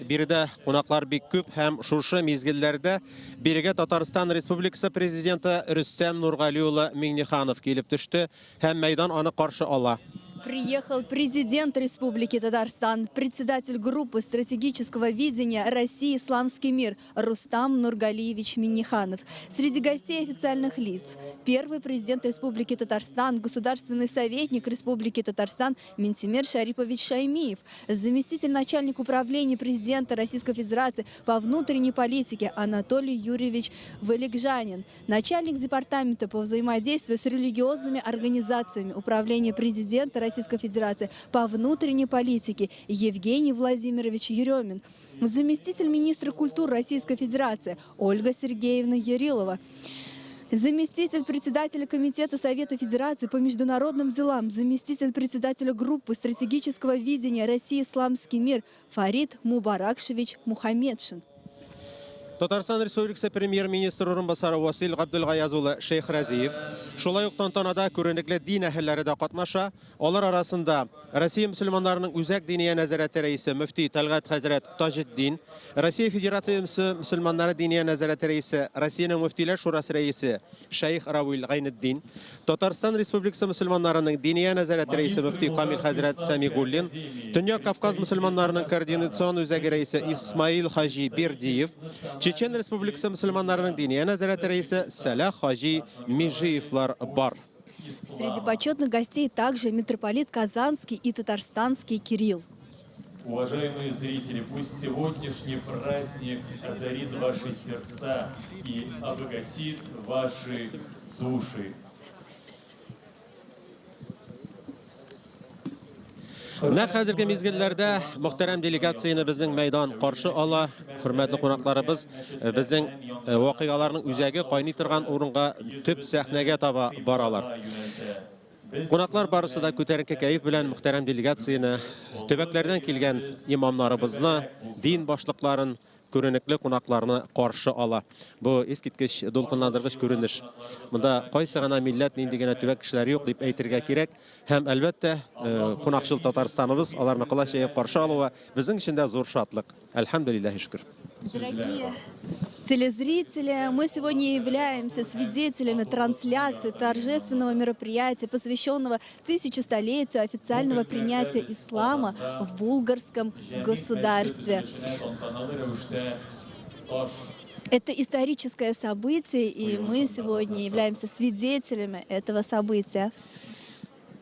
Бирдә кунаклар бик күп һәм шушы мизгелләрдә биргә Татарстан Республикасы президенты Рөстәм Нургали улы Миңнеханов килеп төште һәм мәйдан аны каршы ала. Приехал президент Республики Татарстан, председатель группы стратегического видения России «Исламский мир» Рустам Нургалиевич Миннеханов. Среди гостей официальных лиц первый президент Республики Татарстан, государственный советник Республики Татарстан Минтимер Шарипович Шаймиев, заместитель начальника управления президента Российской Федерации по внутренней политике Анатолий Юрьевич Валикжанин, начальник департамента по взаимодействию с религиозными организациями управления президента Российской Федерации по внутренней политике Евгений Владимирович Еремин, заместитель министра культуры Российской Федерации Ольга Сергеевна Ярилова, заместитель председателя Комитета Совета Федерации по международным делам, заместитель председателя группы стратегического видения России «Исламский мир» Фарид Мубаракшевич Мухаммедшин. Татарстан Республикасы премьер-министры урынбасары Васил Габдулгаязов улы Шейх Разиев шулай ук тантанада күренекле дин әһелләре дә катнаша. Алар арасында Россия мөселманнарының үзәк диния нәзарәте рәисе мөфти Талгат хәзрәт Таҗетдин, Россия Федерациясе мөселманнары диния нәзарәте рәисе, Россиянең мөфтиләр шурасы рәисе Шейх Рауил Гайнетдин, Татарстан Республикасы мөселманнарының диния нәзарәте рәисе мөфти Камил хәзрәт Самигуллин, Төньяк Кавказ мөселманнарының координацион үзәге рәисе Исмаил Хаҗи Бердиев, Чечен Республикасы мусульманларының диния нәзарәте рәисе Салах Хаҗи Межиевлар бар. Среди почетных гостей также митрополит Казанский и Татарстанский Кирилл. Уважаемые зрители, пусть сегодняшний праздник озарит ваши сердца и обогатит ваши души. Нәкъ хәзерге мизгелләрдә мөхтәрәм делегацияны безнең мәйдан каршы ала. Хөрмәтле кунакларыбыз, безнең вакыйгаларның үзәге кайный торган урынга төп сәхнәгә таба баралар. Кунаклар барысы да күтәренке кәеф белән мөхтәрәм делегацияны, төбәкләрдән килгән имамнарыбызны, дин башлыкларын, күренекле кунакларны каршы ала. Бу искиткеч дулкынландыргыч күренеш. Монда кайсы гына милләт, нинди генә төбәк кешеләре юк дип әйтергә кирәк. Һәм әлбәттә, кунакчыл Татарстаныбыз аларны кылачаеп каршы алуы безнең өчен дә зур шатлык. Әлхәмдүлиллаһи шөкер. Дорогие телезрители, мы сегодня являемся свидетелями трансляции торжественного мероприятия, посвященного 1000-столетию официального принятия ислама в булгарском государстве. Это историческое событие, и мы сегодня являемся свидетелями этого события.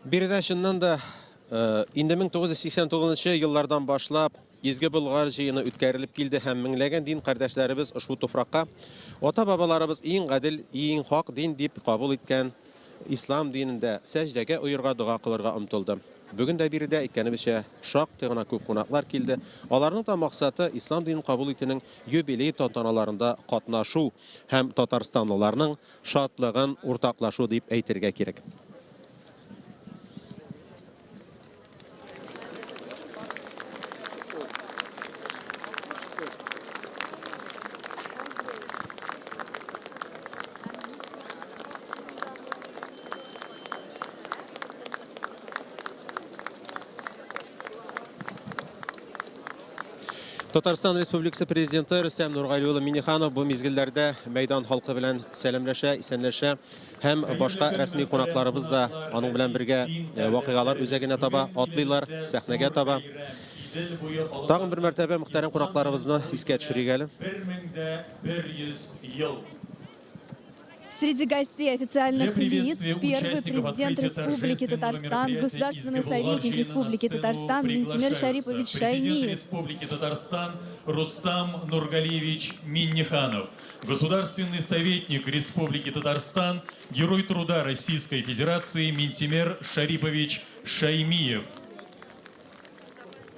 Биредә чыннан да инде 1989 еллардан башлап Изге Болгар җыены үткәрелеп килде һәм меңләгән дин кардәшләребез ошбу туфракка ата-бабаларыбыз иң гадел, иң хак дин дип кабул иткән ислам динендә сәҗдәгә уерга, дуга кылырга омтылды. Бүген дә биредә икәнебезчә шактый гына күп кунаклар килде. Аларның да максаты ислам динен кабул итүнең юбилей тантаналарында катнашу һәм татарстанлыларның шатлыгын уртаклашу дип әйтергә кирәк. Татарстан Республикасы президенты Рөстәм Нургали улы Минниханов бу мизгелләрдә мәйдан халкы белән сәламләшә, исәнләшә һәм башка рәсми кунакларыбыз да аның белән бергә вакыйгалар үзәгенә таба атлыйлар, сәхнәгә таба. Тагын бер мәртәбә мөхтәрәм кунакларыбызны искә төшерик әле. 1100 ел. Среди гостей официальных лиц первый президент Республики Татарстан, государственный советник Республики Татарстан Минтимер Шарипович Шаймиев. Республики Татарстан Рустам Нургалиевич Минниханов, государственный советник Республики Татарстан, герой труда Российской Федерации Минтимер Шарипович Шаймиев.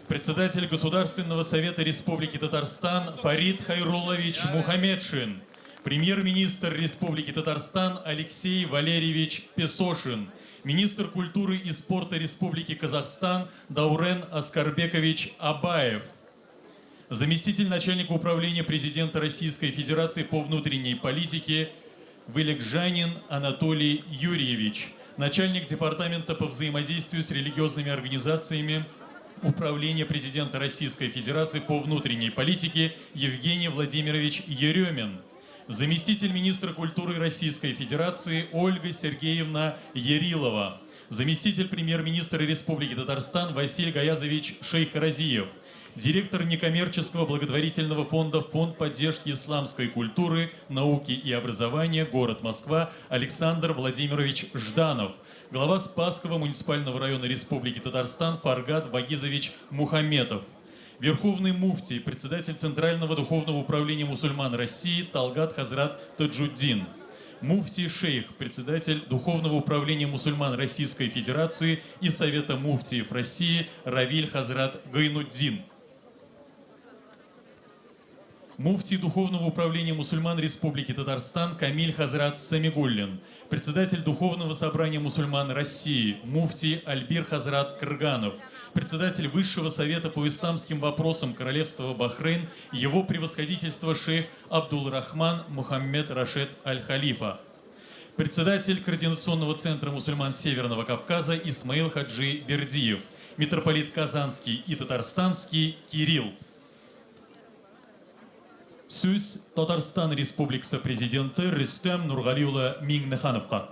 Председатель Государственного совета Республики Татарстан Фарид Хайруллович Мухамедшин. Премьер-министр Республики Татарстан Алексей Валерьевич Песошин, министр культуры и спорта Республики Казахстан Даурен Аскарбекович Абаев, заместитель начальника управления президента Российской Федерации по внутренней политике Вылегжанин Анатолий Юрьевич, начальник департамента по взаимодействию с религиозными организациями Управления президента Российской Федерации по внутренней политике Евгений Владимирович Еремин, заместитель министра культуры Российской Федерации Ольга Сергеевна Ярилова, заместитель премьер-министра Республики Татарстан Василий Гаязович Шейхразиев, директор некоммерческого благотворительного фонда Фонд поддержки исламской культуры, науки и образования, город Москва Александр Владимирович Жданов, глава Спасского муниципального района Республики Татарстан Фаргат Вагизович Мухаметов, Верховный муфтий, председатель Центрального духовного управления мусульман России Талгат Хазрат Таджуддин, муфтий шейх, председатель Духовного управления мусульман Российской Федерации и Совета муфтиев России Равиль Хазрат Гайнуддин, муфтий Духовного управления мусульман Республики Татарстан Камиль Хазрат Самигуллин, председатель Духовного собрания мусульман России муфтий Альбир Хазрат Кырганов, председатель Высшего совета по исламским вопросам Королевства Бахрейн, его превосходительство шейх Абдул-Рахман Мухаммед Рашид Аль-Халифа, председатель Координационного центра мусульман Северного Кавказа Исмаил Хаджи Бердиев, митрополит Казанский и Татарстанский Кирилл. Сөз Татарстан Республикасы президенті Рүстем Нурғалиұлы Миңнехановқа.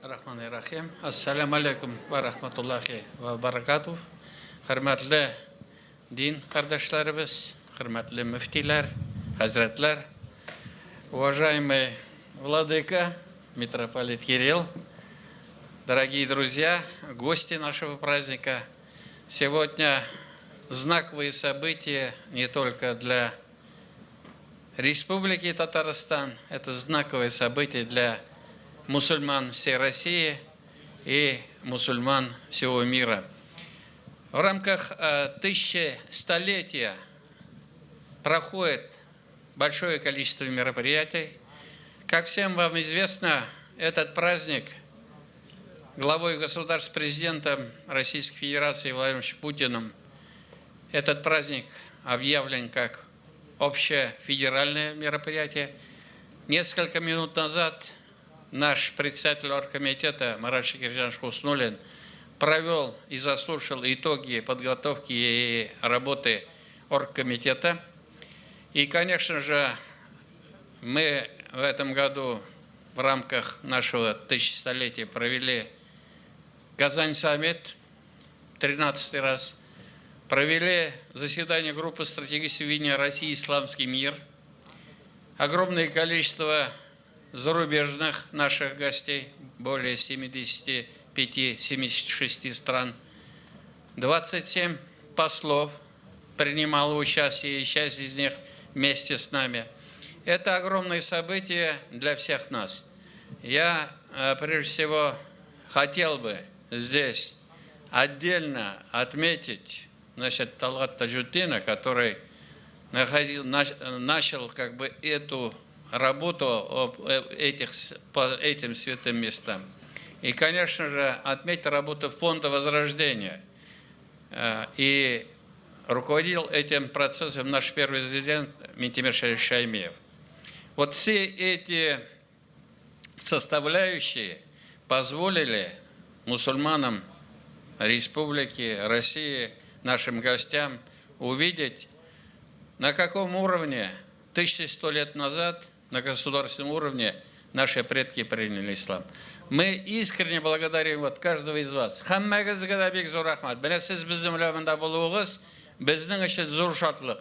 Рахманир-рахим. Ассаламу алейкум ва рахматуллахи ва баракатух. Хөрмәтле дин кардәшләребез, хөрмәтле мөфтиләр, хәзрәтләр, уважаемый владыка, митрополит Кирилл, дорогие друзья, гости нашего праздника. Сегодня знаковые события не только для Республики Татарстан, это знаковые события для мусульман всей России и мусульман всего мира. В рамках 1100-летия проходит большое количество мероприятий. Как всем вам известно, этот праздник главой государства, президентом Российской Федерации Владимиром Путиным, этот праздник объявлен как общее федеральное мероприятие. Несколько минут назад наш председатель оргкомитета Марат Шакиржанович Хуснуллин провел и заслушал итоги подготовки и работы оргкомитета. И, конечно же, мы в этом году в рамках нашего 1100-летия провели Казань-саммит, 13-й раз, провели заседание группы стратегического видения России «Исламский мир», огромное количество зарубежных наших гостей, более 75-76 стран, 27 послов принимало участие, и часть из них вместе с нами. Это огромное событие для всех нас. Я, прежде всего, хотел бы здесь отдельно отметить, значит, Талгат Таджуддина, который начал как бы эту работу по этим святым местам. И, конечно же, отметить работу Фонда Возрождения. И руководил этим процессом наш первый президент Ментимир Шарипович Шаймиев. Вот все эти составляющие позволили мусульманам Республики России, нашим гостям, увидеть, на каком уровне 1100 лет назад на государственном уровне наши предки приняли ислам. Мы искренне благодарим вот каждого из вас. Хаммагызга да бек зор рахмат. Белесіз біздің үләмінде болуыңыз біздің үшін зор шатлық.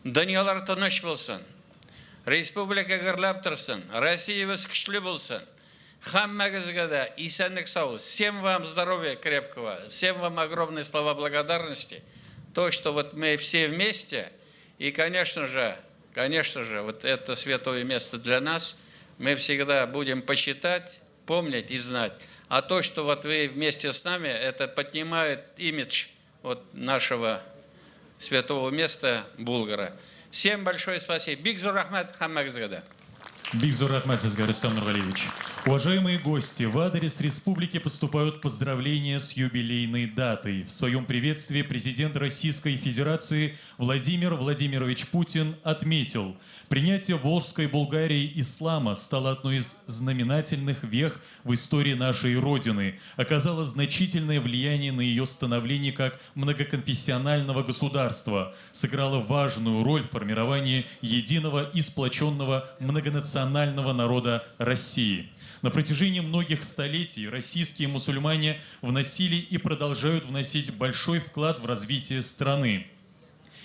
Дүниялар тыныш болсын. Республика гырлап тұрсын. Россиябыз күчлі болсын. Хаммагызга да исәнлік сау. Всем вам здоровья крепкого. Всем вам огромные слова благодарности. То, что вот мы все вместе. И, конечно же, вот это святое место для нас, мы всегда будем почитать, помнить и знать. А то, что вот вы вместе с нами, это поднимает имидж вот нашего святого места Булгара. Всем большое спасибо. Бигзур Ахмад Хаммагзгада. Бигзур Ахмад Рустам Нургалиевич. Уважаемые гости, в адрес республики поступают поздравления с юбилейной датой. В своем приветствии президент Российской Федерации Владимир Владимирович Путин отметил: принятие Волжской Булгарии ислама стало одной из знаменательных вех в истории нашей Родины, оказало значительное влияние на ее становление как многоконфессионального государства, сыграло важную роль в формировании единого и сплоченного многонационального народа России. На протяжении многих столетий российские мусульмане вносили и продолжают вносить большой вклад в развитие страны.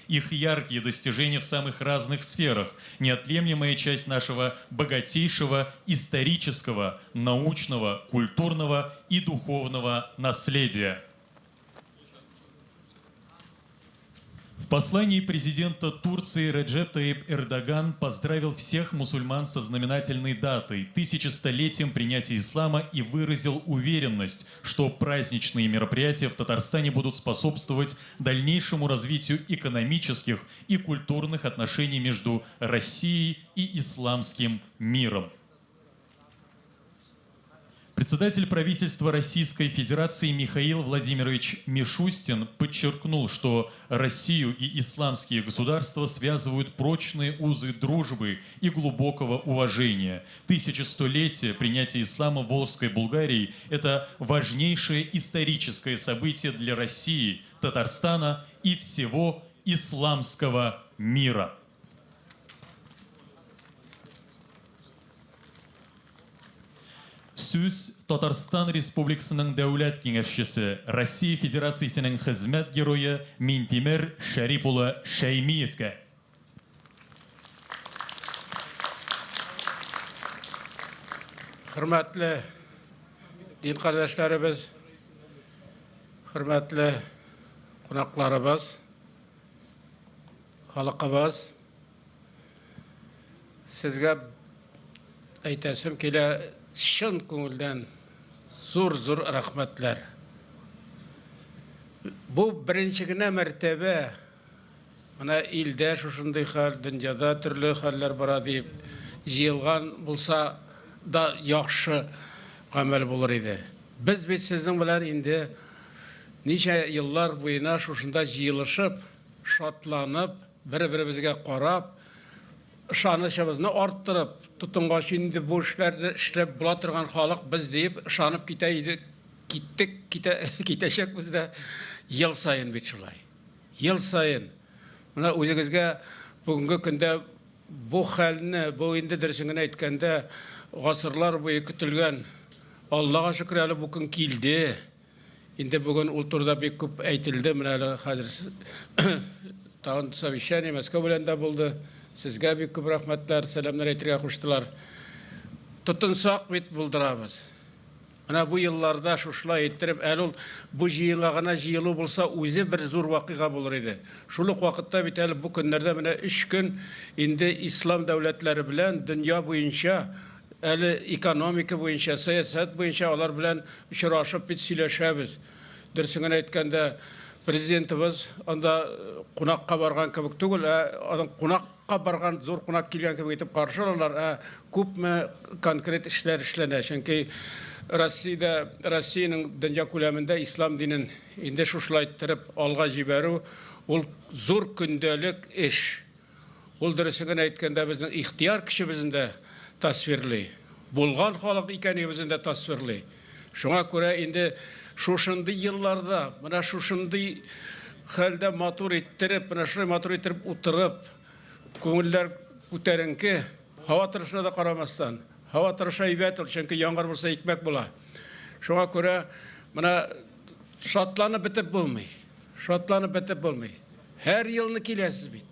Их яркие достижения в самых разных сферах – неотъемлемая часть нашего богатейшего исторического, научного, культурного и духовного наследия. В послании президента Турции Реджеп Таyyip Эрдоган поздравил всех мусульман со знаменательной датой – 1100-летием принятия ислама, и выразил уверенность, что праздничные мероприятия в Татарстане будут способствовать дальнейшему развитию экономических и культурных отношений между Россией и исламским миром. Председатель правительства Российской Федерации Михаил Владимирович Мишустин подчеркнул, что Россию и исламские государства связывают прочные узы дружбы и глубокого уважения. 1100-летие принятия ислама в Волжской Булгарии – это важнейшее историческое событие для России, Татарстана и всего исламского мира. Сөз Татарстан Республикасының дәүләт киңәшчесе, Россия Федерациясының хезмәт геройы Минтимер Шәрип улы Шәймиевкә. Hürmetli din kardeşlerimiz, hürmetli konaklarımız, halkımız, sizge aytasım kile şın көңілден зур рахмәтләр. Bu birinчигенә мәртәбә мына илдә шушындый хәл, дөньяда төрле хәлләр бара дип җыелган булса да яхшы гамәл булыр иде. Без бит сезнең белән инде ничә еллар буена шушында җыелышып, шатланып, бер-беребезгә карап, ышанычыбызны арттырып, тотынгач инде бу эшләрне эшләп була торган халык без дип ышанып китәчәкбез дә ел сайын бит шулай. Ел сайын. Менә үзегезгә бүгенге көндә бу хәлне, бу инде дөресен әйткәндә гасырлар буе көтелгән, Аллага шөкер әле бу көн килде. Инде бүген ул турыда бик күп әйтелде. Менә әле хәзер тагын совещание Мәскәү белән дә булды. Сезгә бик күп рәхмәтләр, сәламнар әйтергә куштылар. Тотынсак бит булдырабыз. Менә бу елларда шушылай әйттереп, әле ул бу җыелга гына җыелу булса, үзе бер зур вакыйга булыр иде. Шул ук вакытта бит әле бу көннәрдә менә 3 көн инде ислам дәүләтләре белән дөнья буенча, әле экономика буенча, сәясәт буенча алар белән очрашып бит сөйләшәбез. Дөресен әйткәндә, президентыбыз анда кунакка барган кебек түгел, аның кунакка барган зур кунак килгән кебек итеп каршыларлар, күпме конкрет эшләр эшләнә. Чөнки Россиянең дөнья күләмендә ислам динен инде шушылай иттереп алга җибәрү ул зур көндәлек эш. Ул дөресен әйткәндә безнең ихтияр кешебезне дә тасвирлый. Булган халык икәнебезне дә тасвирлый. Шуңа күрә инде шушындый елларда, менә шушындый хәлдә матур иттереп, менә шулай матур иттереп утырып, күңелләр күтәренке, һава торышына да карамастан, һава торышы әйбәт ул, чөнки яңгыр булса икмәк була. Шуңа күрә менә шатланып бетеп булмый. Шатланып бетеп булмый. Һәр елны киләсез бит.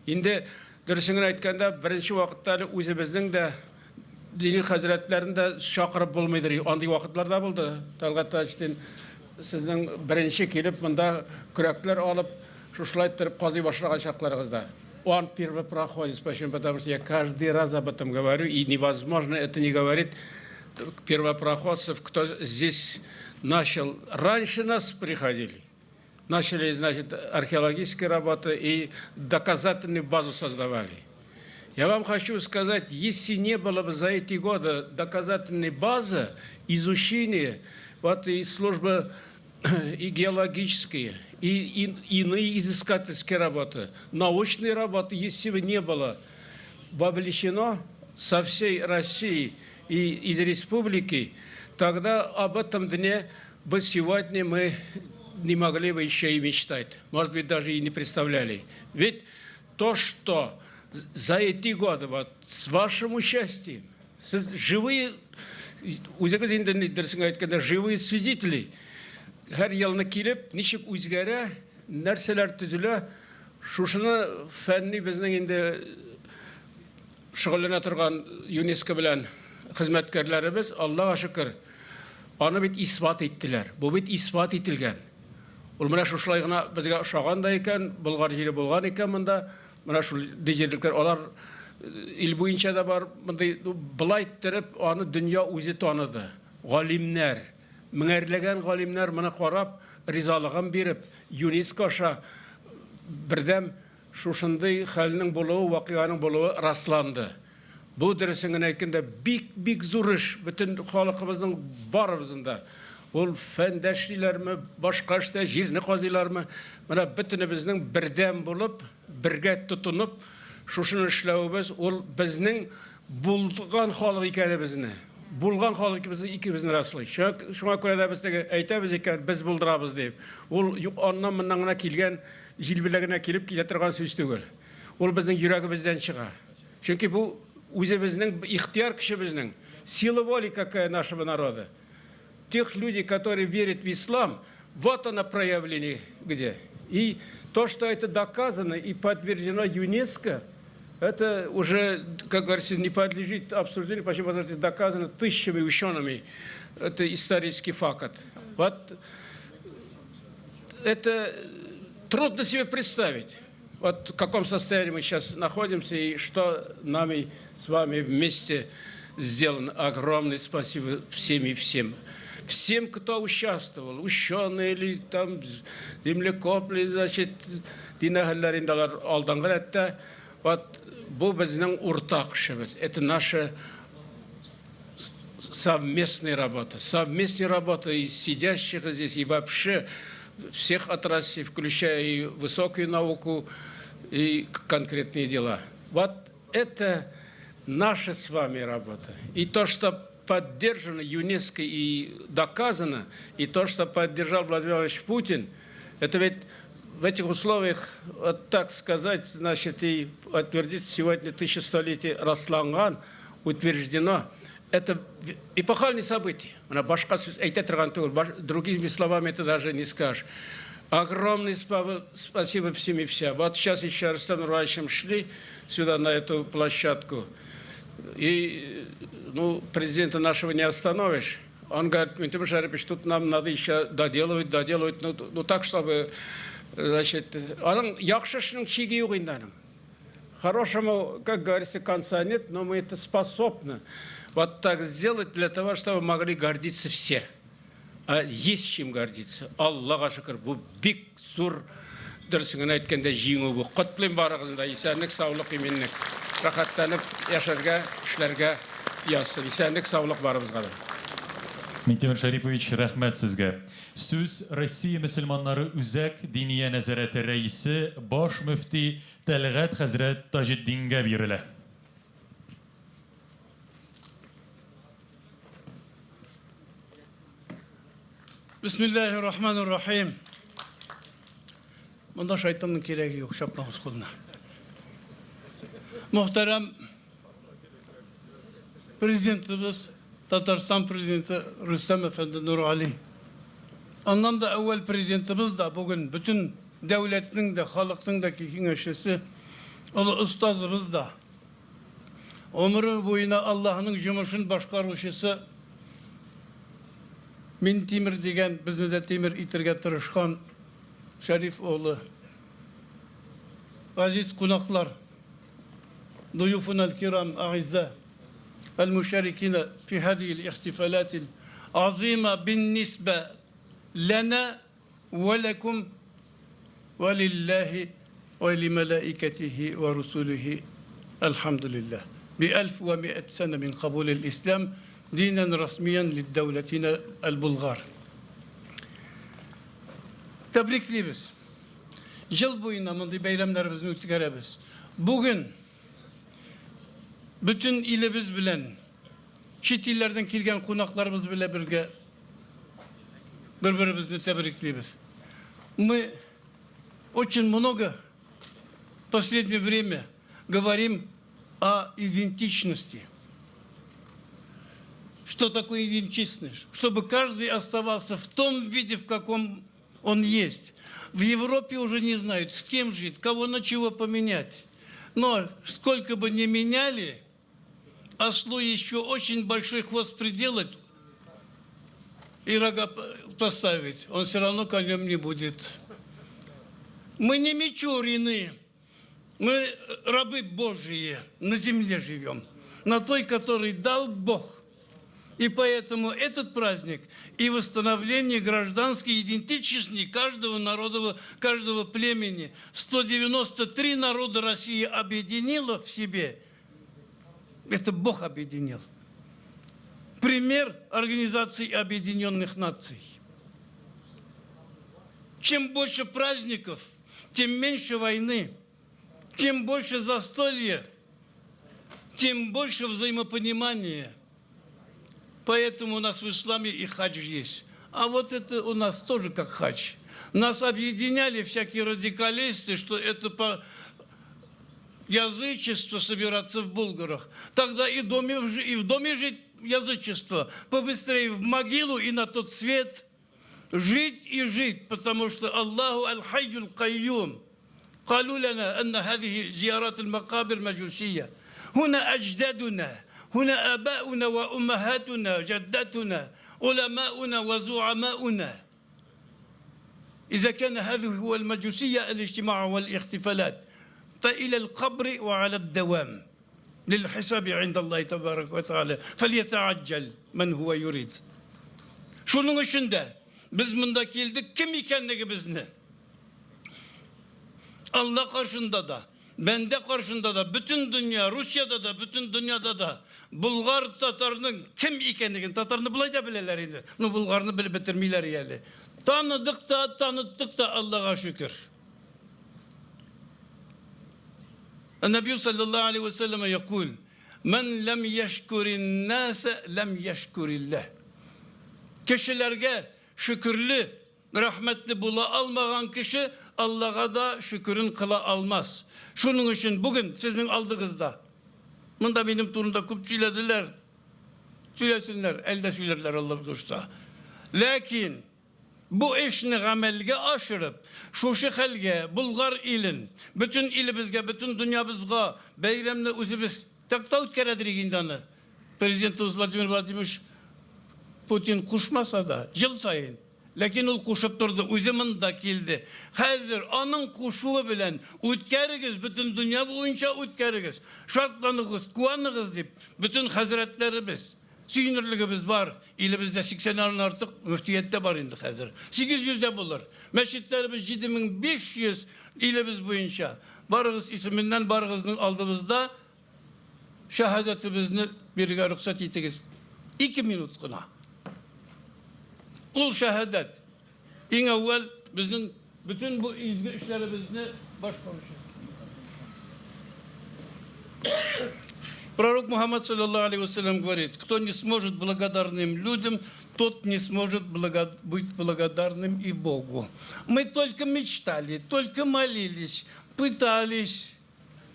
Инде дөресен әйткәндә, беренче вакытта үзебезнең дә dini хәзрәтләрендә чакырып булмыйдыр. Андый вакытларда булды. Талгат Таҗетдин сезнең беренче килеп монда көрәкләр алып, шушылай иттереп казый башлаган чакларыгызда. Он первый проходит, потому что я каждый раз об этом говорю, и невозможно это не говорить первопроходцев, кто здесь начал. Раньше нас приходили. Начали, значит, археологические работы и доказательную базу создавали. Я вам хочу сказать, если не было бы за эти годы доказательной базы, изучения, вот и службы и геологические, и иные изыскательские работы, научные работы, если бы не было вовлечено со всей России и из республики, тогда об этом дне бы сегодня мы не могли бы еще и мечтать, может быть, даже и не представляли. Ведь то, что за эти годы, вот, с вашим участием, живые, живые свидетели, һәр елны килеп, ничек үзгәрә, нәрсәләр төзелә, шушыны фәнни безнең инде шөгыльләнә торган ЮНЕСКО белән хезмәткәрләребез, Аллаһка шөкер, аны бит исбат иттеләр. Бу бит исбат ителгән. Ул менә шушылай гына безгә ошаган да икән, Болгар җире булган икән монда. Менә шул дижерлектер, алар ил буенча да бар, мондай былай иттереп аны дөнья үзе таныды. Галимнәр, меңәрләгән галимнәр моны карап, ризалыгын биреп, ЮНЕСКО аша бердәм шушындый хәлнең булуы, вакыйганың булуы расланды. Бұл дұрысыңын айтканда бик зур іш, бүтін халқымыздың барымызында. Ол фәндәшилерме, башқашта жерні қазилармы, мына бүтіні біздің бірден болып, бірге тұтынып, шушын ішлеуіміз, ол біздің бұлған халық екені бізіне. Бұлған халық екеміздің расылы. Шуңа көре де біздегі әйтеміз екен, біз бұлдырабыз деп. Ол оннан мұнаңына келген, жилбілігіне келіп кете тұрған сөз түгел. Ол біздің жүрегімізден шыға. Чөнки бұл өзіміздің ихтияр кішіміздің, сила воли какая нашего народа. Тех людей, которые верят в ислам, вот оно проявление где. И то, что это доказано и подтверждено ЮНЕСКО, это уже, как говорится, не подлежит обсуждению, почему это доказано тысячами учеными. Это исторический факт. Вот это трудно себе представить, вот в каком состоянии мы сейчас находимся и что нами с вами вместе сделано. Огромное спасибо всем и всем. Всем, кто участвовал, ученые или там землекопли, значит, динагаллариндар алдангалетта, вот бұл біздің ортақ ішіміз. Это наша совместная работа. Совместная работа и сидящих здесь, и вообще всех отраслей, включая и высокую науку, и конкретные дела. Вот это наша с вами работа. И то, что поддержано ЮНЕСКО и доказано, и то, что поддержал Владимир Владимирович Путин, это ведь в этих условиях, вот так сказать, значит, и утвердить сегодня 1100-летие Расланган, утверждено, это эпохальное событие. Другими словами это даже не скажешь. Огромное спасибо всем и вся. Вот сейчас еще Рустам Нурвалевичем шли сюда, на эту площадку. И президента нашего не остановишь. Он говорит, Митим Шарипович, тут нам надо еще доделывать, ну так, чтобы, значит, хорошему, как говорится, конца нет, но мы это способны вот так сделать для того, чтобы могли гордиться все. А есть чем гордиться. Аллаха шүкір, бұл бик зур дұрысыңын айткенде жеңу бұл. Құтлым барығында, исәнлік, саулық, еменлік. Рахаттанып, яшарға, ішлерге ясын. Исәнлік, саулық барымызға. Минтимир Шарипович, рәхмәт сезгә. Сүз Россия мөселманнары үзәк диния нәзарәте рәисе баш мөфти Тәлгать хәзрәт Таҗетдингә бирелә. Бисмиллахир-рахманир-рахим. Монда шайтанның керегі жоқ, шапмағыз қолына. Мұхтарам президентіміз, Татарстан президенті Рустам Әфенді Нұрғали. Ondan da evvel prezidentimiz de bugün bütün devletin de halkın da kengişçisi, o ustazımız da ömrü boyuna Allah'ın cümüşün başkaruşusu Min Timir degen bizni de Timir itirge tırışkan Şerif oğlu. Aziz konaklar, duyufunal kiram a'izza, المشاركين في هذه الاحتفالات العظيمة بالنسبة لنا ولكم ولله ولملائكته ورسله الحمد لله ب1100 سنة من قبول الإسلام دينا رسميا للدولتنا البلغار. Tebrikliyiz. Yıl boyunca mındı bayramlarımızı ötükeremiz. Bugün bütün ilimiz bilen, çit illerden kelgen konaklarımız bile birge birbirimizni tebrikliyiz. Мы очень много в последнее время говорим о идентичности. Что такое идентичность? Чтобы каждый оставался в том виде, в каком он есть. В Европе уже не знают, с кем жить, кого на чего поменять. Но сколько бы ни меняли, ослу еще очень большой хвост приделать и рога поставить. Он все равно конем не будет. Мы не мичурины, мы рабы Божьи, на земле живем, на той, который дал Бог. И поэтому этот праздник и восстановление гражданской идентичности каждого народа, каждого племени, 193 народа России объединило в себе Это Бог объединил. Пример Организации Объединенных Наций. Чем больше праздников, тем меньше войны, чем больше застолья, тем больше взаимопонимания. Поэтому у нас в исламе и хадж есть. А вот это у нас тоже как хадж. Нас объединяли всякие радикалисты, что это по язычеству собираться в Булгарах. Тогда и в доме жить язычество. Побыстрее в могилу и на тот свет. Жить и жить, потому что Аллаху аль-хайюл кайюм. قالوا لنا أن هذه زيارات المقابر مجوسية. هنا أجدادنا، هنا آباؤنا وأمهاتنا، جداتنا، علماؤنا وزعماؤنا. إذا كان هذا هو المجوسية الاجتماع والاحتفالات فإلى القبر وعلى الدوام للحساب عند الله تبارك وتعالى فليتعجل من هو يريد. Şunun içinde biz bunda geldik, kim ikenliği bizni? Allah karşında da, bende karşında da, bütün dünya, Rusya'da da, bütün dünyada da Bulgar Tatarının kim ikenliğini, Tatarını bulay da bileler idi. Bulgarını bilip bitirmeyler yani. Tanıdık da, tanıttık da Allah'a şükür. النبي صلى الله عليه وسلم يقول من لم يشكر الناس لم يشكر الله. Kişilerge şükürlü, rahmetli bula almayan kişi Allah'a da şükürün kıla almaz. Şunun için bugün sizin aldığınızda, bunda benim turumda küp söylediler, söylesinler, elde söylerler Allah koşsa. Lakin bu işini amelge aşırıp, şu şekilde Bulgar ilin, bütün ilimizge, bütün dünyamızga, beyramla uzibis, taktavut keredir anı. Prezidentimiz Vladimir Vladimirovich Putin kuşmasa da, yıl sayın. Lakin o kuşup durdu, uzamın da kildi. Hazır onun kuşuğu bilen, ütkerigiz, bütün dünya boyunca ütkerigiz. Şartlanığız, kuanığız deyip, bütün hazretlerimiz, sinirliğimiz var. İlimizde 80'den artık müftiyette var indi hazır. 800'de bulur. Meşitlerimiz 7500 ilimiz boyunca. Barığız isminden barığızın aldığımızda şehadetimizni birine ruhsat ettiğiz. 2 minut kına. Ul şehadet. En evvel bizim bütün bu izgi işlerimizni baş konuşuyor. Пророк Мухаммад, саллаллаху алейхи вассалям, говорит, кто не сможет благодарным людям, тот не сможет быть благодарным и Богу. Мы только мечтали, только молились, пытались,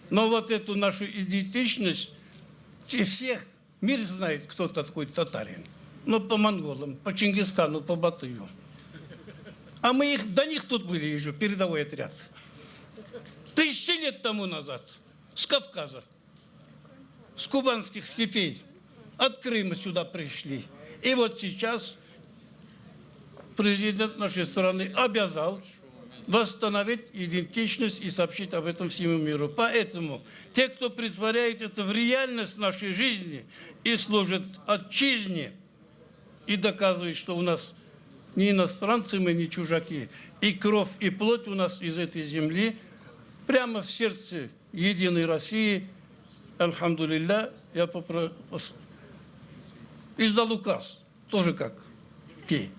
но вот эту нашу идентичность, всех мир знает, кто такой татарин. Ну, по монголам, по Чингисхану, по Батыю. А мы до них тут были еще, передовой отряд. 1000 лет тому назад, с Кавказа. С кубанских степей, от Крыма сюда пришли. И вот сейчас президент нашей страны обязал восстановить идентичность и сообщить об этом всему миру. Поэтому те, кто претворяет это в реальность нашей жизни и служит отчизне, и доказывает, что у нас не иностранцы, мы не чужаки, и кровь, и плоть у нас из этой земли, прямо в сердце единой России. Альхамдулилля, я издал указ, тоже как те.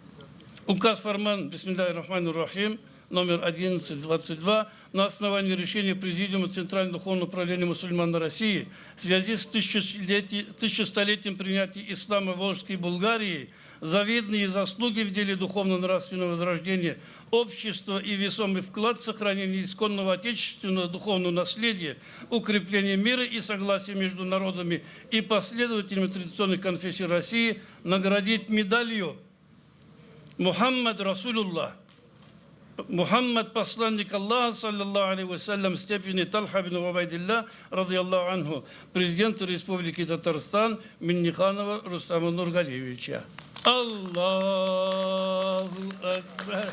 Указ Фарман, бисмиллахи рахмани рахим, номер 1122, на основании решения Президиума Центрального духовного управления мусульман на России в связи с 1100-летием принятия ислама в Волжской Булгарии, завидные заслуги в деле духовно-нравственного возрождения общества и весомый вклад в сохранение исконного отечественного духовного наследия, укрепление мира и согласия между народами и последователями традиционной конфессии России наградить медалью Мухаммад Расулуллах, Мухаммад посланник Аллаха, саллаллаху алейхи вассалям, степени Талха бин Убайдилля, радиаллаху анху, президента Республики Татарстан Минниханова Рустама Нургалиевича. Аллаху Акбар.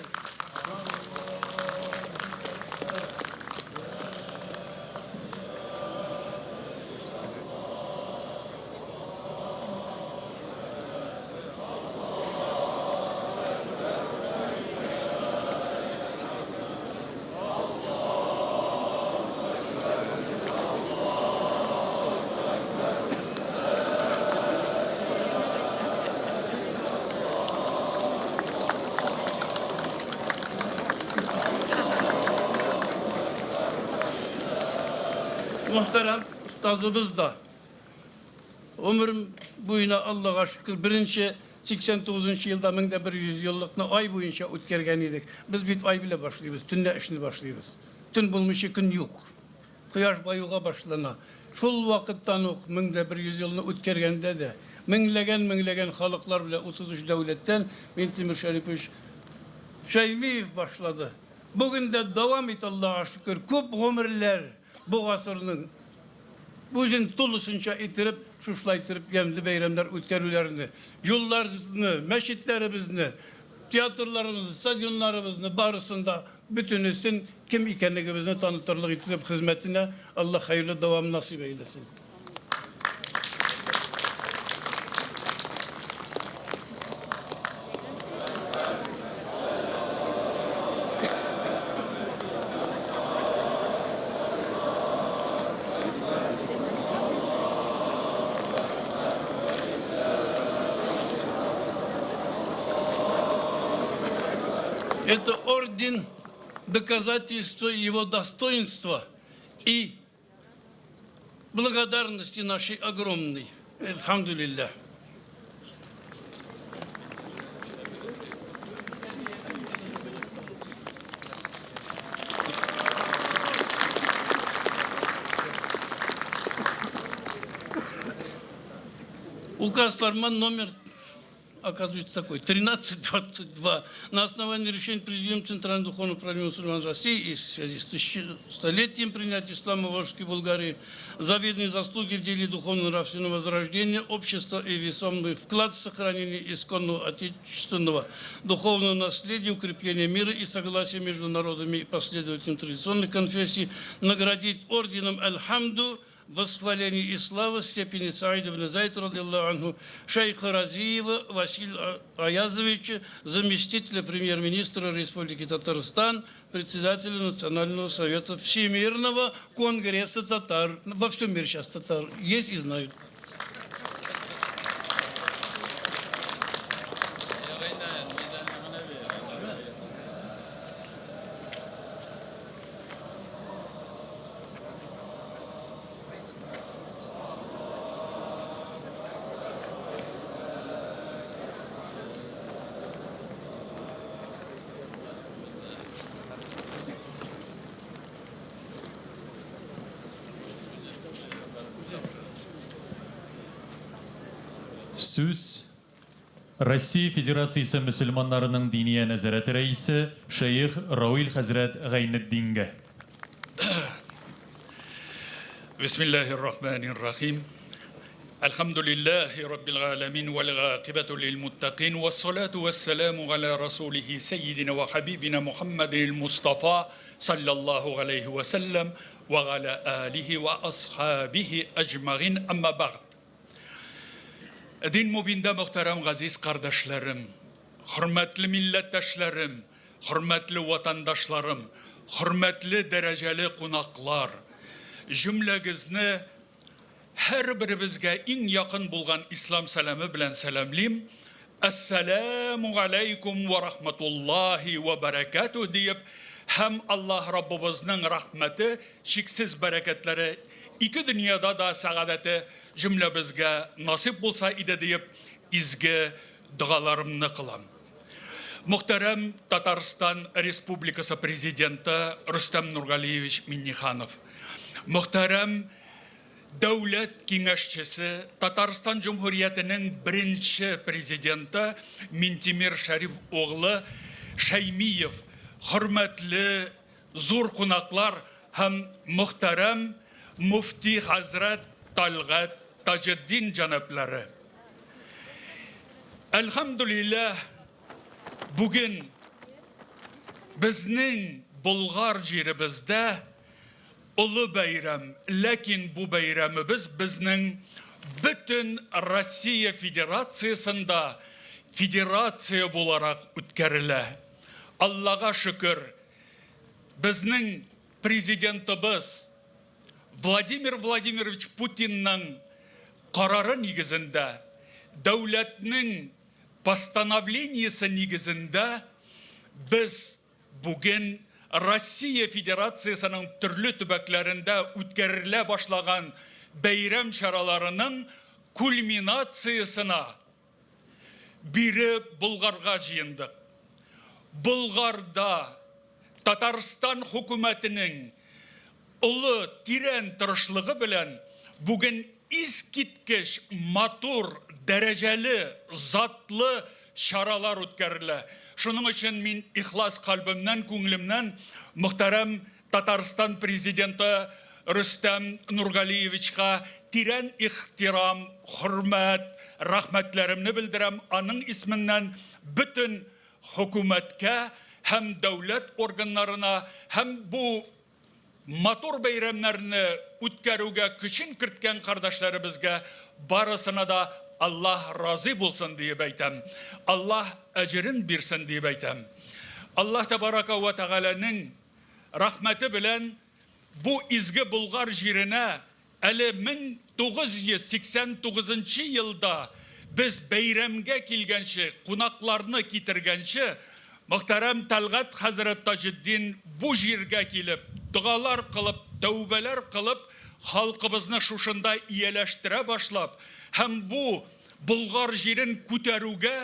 Muhterem ustazımız da ömrüm boyuna Allah'a şükür birinci 89 yılda 1100 yıllıkını ay boyunca ötkergen edik. Biz bir ay bile başlıyoruz, tünde işini başlıyoruz. Tün bulmuş gün yok. Kıyaş bayığa başlana. Şol vakittan ok 1100 yılını ötkergende de minlegen halklar bile 33 devletten Mintimir Şerif Şeymiyev başladı. Bugün de devam et Allah'a şükür. Köp ömürler bu asırının bugün tulusunca itirip, şuşlaytırıp yemli beyramlar ötkerülerini, yollarını, meşitlerimizni, tiyatrolarımızı, stadyonlarımızı barısında bütünüsün kim ikenligimizni tanıtırlık itirip hizmetine Allah hayırlı devam nasip eylesin. Это орден доказательства его достоинства и благодарности нашей огромной. Альхамдулиллах. Указ формат номер, оказывается, такой, 1322. На основании решения Президиума Центрального духовного управления мусульман России и в связи с столетием принятия ислама в Волжской Булгарии, завидные заслуги в деле духовно-нравственного возрождения общества и весомый вклад в сохранение исконного отечественного духовного наследия, укрепление мира и согласия между народами и последователями традиционных конфессий, наградить орденом Аль-Хамду восхваление и слава степени Саида ибн Зайд, радиллаху анху, шейха Разиева Василия Аязовича, заместителя премьер-министра Республики Татарстан, председателя Национального совета Всемирного конгресса татар. Во всем мире сейчас татар есть и знают. Сөз Россия Федерациясы мусульманнарының диния нәзарәте рәисе Шейх Рауил хәзрәт Гайнетдингә. Бисмиллахир-рахманир-рахим. Алхамдулиллахи раббил аламин вал гакибату лил муттақин вассалату вассаламу аля расулихи саййидина ва хабибина Мухаммадил Мустафа саллаллаху алейхи ва саллям ва аля алихи ва асхабихи аджмагин амма бa'д. Din mübinde muhterem gaziz kardeşlerim, hürmetli millettaşlarım, hürmetli vatandaşlarım, hürmetli dereceli konaklar, cümlegizni her birimizge en yakın bulgan İslam selamı bilen selamlayım. Esselamu aleykum ve rahmetullahi ve berekatuhu deyip hem Allah Rabbimizin rahmeti, şiksiz bereketleri İki dünyada da saadeti cümlemizge nasip bulsa ide deyip izge dualarımını kılam. Muhterem Tatarstan Respublikası Prezidenti Rüstem Nurgaliyevich Minnikhanov, muhterem Devlet Kengeşçisi Tatarstan Cumhuriyeti'nin birinci prezidenti Mintimir Şerif oğlu Şeymiyev, hürmetli zor konaklar hem muhterem Mufti Hazret Talgat Taceddin Canapları. Elhamdülillah bugün bizning Bulgar yerimizde ulu bayram, lakin bu bayramımız bizning bütün Rossiya Federatsiyasında federatsiya olarak ötkerilir. Allah'a şükür bizning prezidentimiz Vladimir Vladimirovich Putin'nin kararı nigizinde, devletinin постановлениясы nigizinde biz bugün Россия Федерациясының түрлі төбәкләрендә үткәрелә башлаган бәйрәм чараларының кульминациясына бире Булгарга җыендык. Булгарда Татарстан хөкүмәтенең улы тирән тырышлыгы белән бүген искиткеч, матур, дәрәҗәле, затлы чаралар үткәрелә. Шуның өчен мин ихлас калбымнан, күңелемнән мөхтәрәм Татарстан президенты Рөстәм Нургалиевичка тирән ихтирам, хөрмәт, рәхмәтләремне белдерәм. Аның исменнән бөтен хөкүмәткә һәм дәүләт органнарына һәм бу матур бәйрәмнәрне үткәрүгә көчен керткән кардәшләребезгә барысына да Аллаһ разый булсын дип әйтәм. Аллаһ әҗерен бирсен дип әйтәм. Аллаһ тәбарака ва тәгаләнең рәхмәте белән бу изге Булгар җиренә әле 1989 елда без бәйрәмгә килгәнче, кунакларны китергәнче, мөхтәрәм Тәлгат хәзрәт Таҗетдин бу җиргә килеп, дугалар кылып, тәүбәләр кылып, халкыбызны шушында ияләштерә башлап, һәм бу Булгар җирен күтәрүгә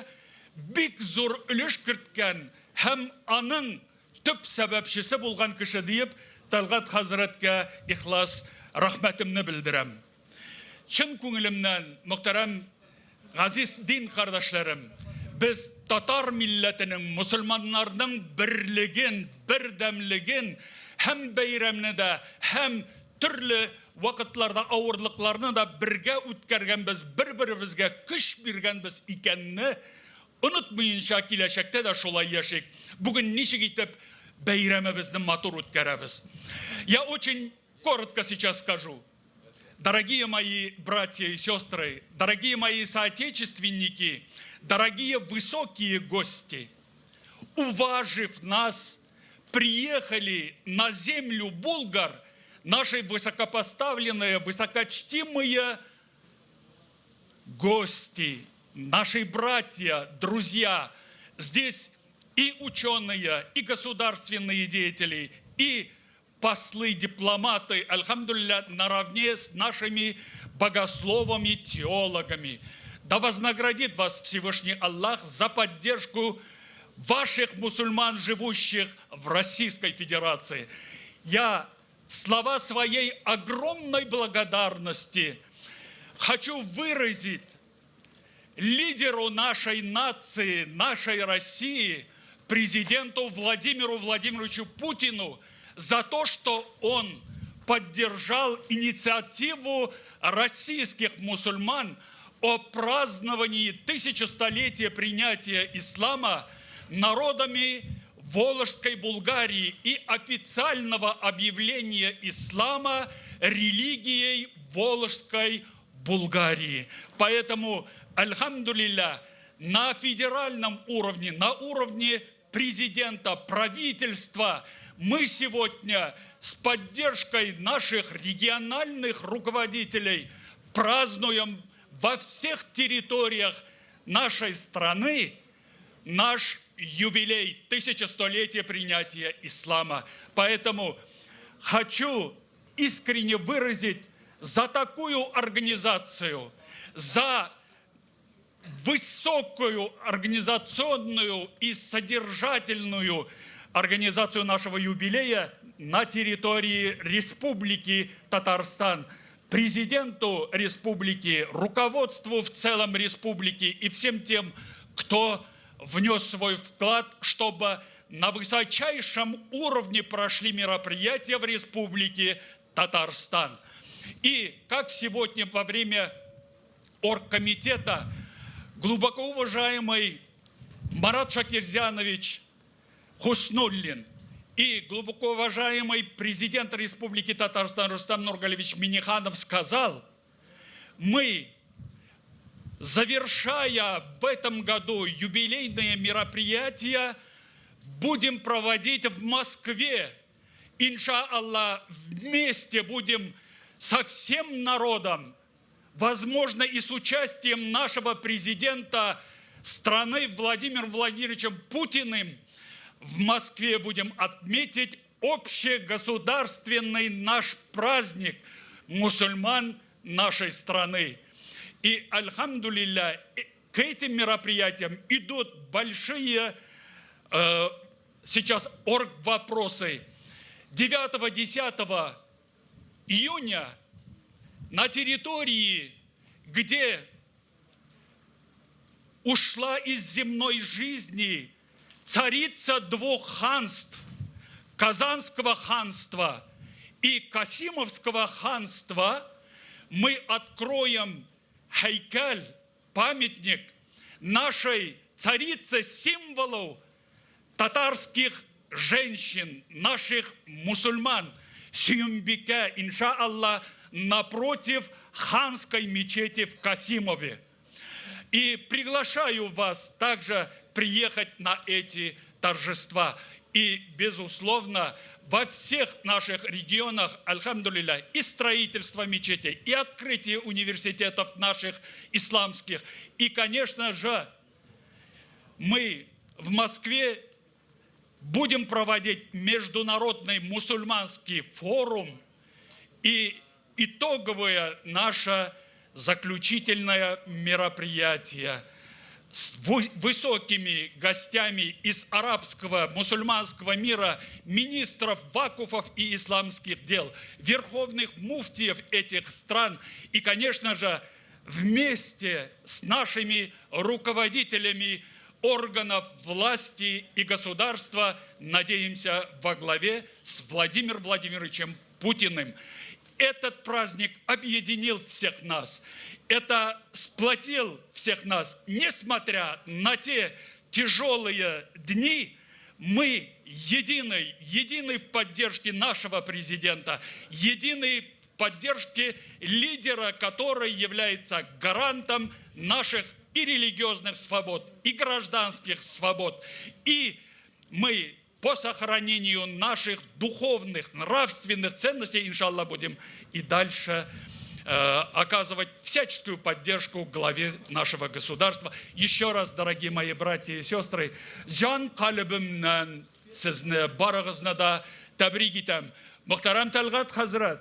бик зур өлеш керткән һәм аның төп сәбәпчесе булган кеше дип Тәлгат хәзрәткә ихлас рәхмәтемне белдерәм. Чын күңелемнән, мөхтәрәм газиз дин кардәшләрем, без татар милләтенең, мусульманнарның берлеген, бердәмлеген һәм бәйрәмне дә, һәм төрле вакытларда авырлыкларны да бергә үткәргәнбез, бер-беребезгә көч биргәнбез икәнне онытмыйынча киләчәктә дә шулай яшик. Бүген ничек итеп бәйрәмебезне матур үткәрәбез. Я очень коротко сейчас скажу. Дорогие мои братья и сестры, дорогие мои соотечественники, дорогие высокие гости, уважив нас, приехали на землю Булгар наши высокопоставленные, высокочтимые гости, наши братья, друзья. Здесь и ученые, и государственные деятели, и послы, дипломаты, альхамдулилля, наравне с нашими богословами, теологами. Да вознаградит вас Всевышний Аллах за поддержку ваших мусульман, живущих в Российской Федерации. Я слова своей огромной благодарности хочу выразить лидеру нашей нации, нашей России, президенту Владимиру Владимировичу Путину, за то, что он поддержал инициативу российских мусульман о праздновании 1000-летия принятия ислама народами Волжской Булгарии и официального объявления ислама религией Волжской Булгарии. Поэтому, альхамдулилля, на федеральном уровне, на уровне президента, правительства, мы сегодня с поддержкой наших региональных руководителей празднуем во всех территориях нашей страны наш юбилей 1100-летия принятия ислама. Поэтому хочу искренне выразить за такую организацию, за высокую организационную и содержательную организацию нашего юбилея на территории Республики Татарстан, президенту республики, руководству в целом республики и всем тем, кто внес свой вклад, чтобы на высочайшем уровне прошли мероприятия в Республике Татарстан. И как сегодня во время оргкомитета глубоко уважаемый Марат Шакирзянович Хуснуллин и глубоко уважаемый президент Республики Татарстан Рустам Нургалиевич Минниханов сказал, мы, завершая в этом году юбилейные мероприятия, будем проводить в Москве. Иншаллах, вместе будем со всем народом, возможно, и с участием нашего президента страны Владимиром Владимировичем Путиным, в Москве будем отметить общегосударственный наш праздник мусульман нашей страны. И, альхамдулилля, к этим мероприятиям идут большие сейчас оргвопросы. 9-10 июня на территории, где ушла из земной жизни царица двух ханств, Казанского ханства и Касимовского ханства, мы откроем хайкаль, памятник нашей царице, символу татарских женщин, наших мусульман, Сюмбике, иншаллах, напротив ханской мечети в Касимове. И приглашаю вас также приехать на эти торжества. И, безусловно, во всех наших регионах, альхамдулилля, и строительство мечетей, и открытие университетов наших исламских. И, конечно же, мы в Москве будем проводить международный мусульманский форум и итоговое наше заключительное мероприятие с высокими гостями из арабского, мусульманского мира, министров вакуфов и исламских дел, верховных муфтиев этих стран и, конечно же, вместе с нашими руководителями органов власти и государства, надеемся, во главе с Владимиром Владимировичем Путиным. Этот праздник объединил всех нас. Это сплотил всех нас. Несмотря на те тяжелые дни, мы едины в поддержке нашего президента, едины в поддержке лидера, который является гарантом наших и религиозных свобод, и гражданских свобод. И мы по сохранению наших духовных, нравственных ценностей, иншаллах, будем и дальше оказывать всяческую поддержку главе нашего государства. Еще раз, дорогие мои братья и сестры, жан калыбымнан сізні барығызны да тәбрик итәм. Мұхтарам Тәлғат хәзрәт,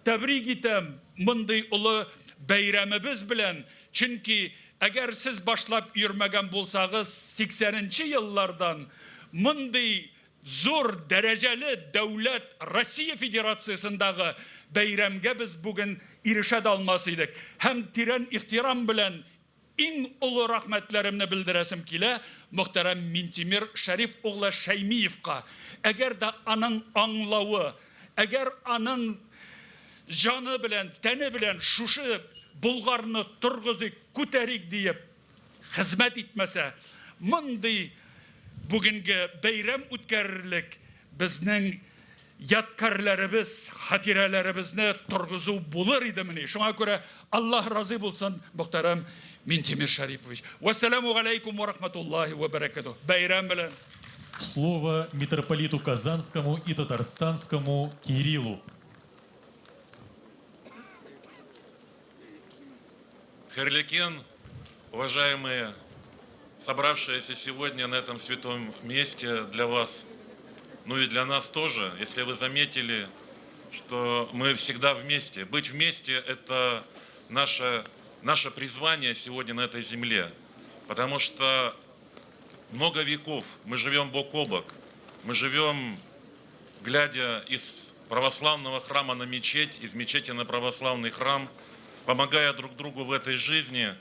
тәбрик итәм мындай улы бәйрәмебез белән, чөнки әгәр сез башлап йөрмәгән булсагыз 80-нче еллардан мындай зур дәрәҗәле дәүләт Россия Федерациясындагы бәйрәмгә без бүген ирешә алмас идек. Һәм тирән ихтирам белән иң улы рәхмәтләремне белдерәсем килә Мөхтәрәм Минтимер Шәриф углы Шәймиевка. Әгәр дә аның аңлавы, әгәр аның жаны белән, тәне белән шушы Булгарны торгызык, күтәрик диеп хезмәт итмәсә, мондый бүгенге бәйрәм үткәрерлек безнең яткарларыбыз, хатирәләребезне торгызу булыр идемени. Шуңа күрә Аллаһ разый булсын, Мөхтәрәм Минтимер Шәрипович. Вассаламу алейкум ва рахматуллахи ва баракатух. Бәйрәм белән. Слово митрополиту Казанскому и Татарстанскому Кириллу. Херликен, уважаемые собравшиеся сегодня на этом святом месте для вас, ну и для нас тоже, если вы заметили, что мы всегда вместе. Быть вместе – это наше призвание сегодня на этой земле, потому что много веков мы живем бок о бок, мы живем, глядя из православного храма на мечеть, из мечети на православный храм, помогая друг другу в этой жизни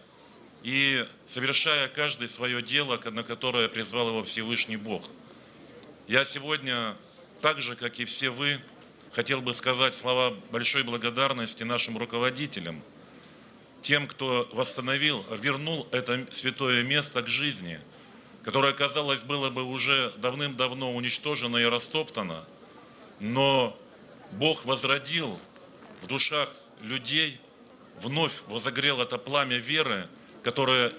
и совершая каждый свое дело, на которое призвал его Всевышний Бог. Я сегодня, так же, как и все вы, хотел бы сказать слова большой благодарности нашим руководителям, тем, кто вернул это святое место к жизни, которое, казалось, было бы уже давным-давно уничтожено и растоптано, но Бог возродил в душах людей, вновь возогрел это пламя веры, которое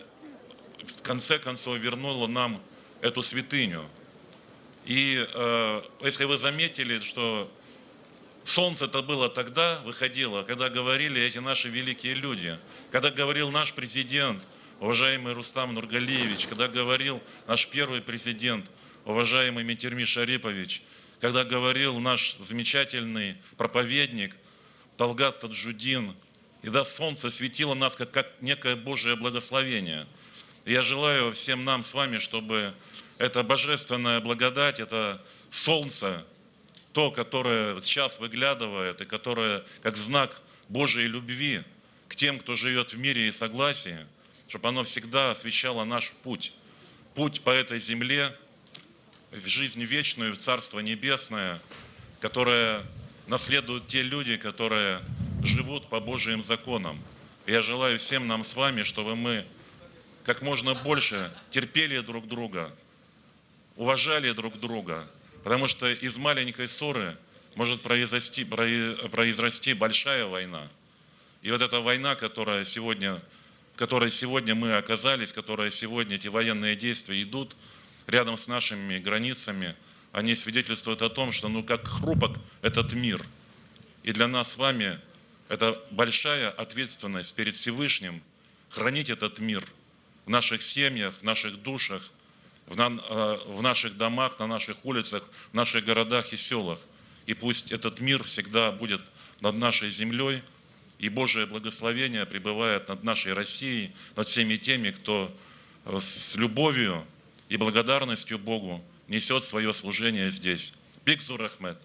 в конце концов вернуло нам эту святыню. И если вы заметили, что солнце-то было тогда, выходило, когда говорили эти наши великие люди, когда говорил наш президент, уважаемый Рустам Нургалиевич, когда говорил наш первый президент, уважаемый Метирми Шарипович, когда говорил наш замечательный проповедник Талгат Таджудин, и да солнце светило нас как некое Божие благословение. И я желаю всем нам с вами, чтобы эта божественная благодать, это солнце, то, которое сейчас выглядывает и которое как знак Божьей любви к тем, кто живет в мире и согласии, чтобы оно всегда освещало наш путь. Путь по этой земле, в жизнь вечную, в Царство Небесное, которое наследуют те люди, которые живут по Божьим законам. И я желаю всем нам с вами, чтобы мы как можно больше терпели друг друга, уважали друг друга, потому что из маленькой ссоры может произрасти большая война. И вот эта война, в которой сегодня мы оказались, в которой сегодня эти военные действия идут рядом с нашими границами, они свидетельствуют о том, что как хрупок этот мир. И для нас с вами это большая ответственность перед Всевышним хранить этот мир в наших семьях, в наших душах, в наших домах, на наших улицах, в наших городах и селах. И пусть этот мир всегда будет над нашей землей, и Божие благословение пребывает над нашей Россией, над всеми теми, кто с любовью и благодарностью Богу несет свое служение здесь. Бигзур Ахмед.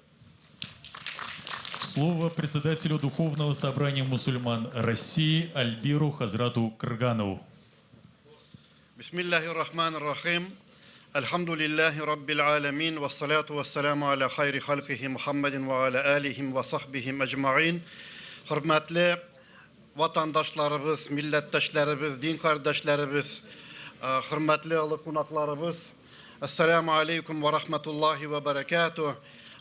Слово председателю Духовного собрания мусульман России Альбиру Хазрату Кырганову. Бисмиллахи рахмани рахим. Альхамдулиллахи раббил аламин. Вассаляту вассаламу аля хайри халкихи Мухаммадин ва аля алихим ва сахбихим аджмаин. Hürmetli vatandaşlarımız, milletteşlerimiz, din kardeşlerimiz, hürmetli konaklarımız. Esselamu aleyküm ve rahmetullahi ve berekatuh.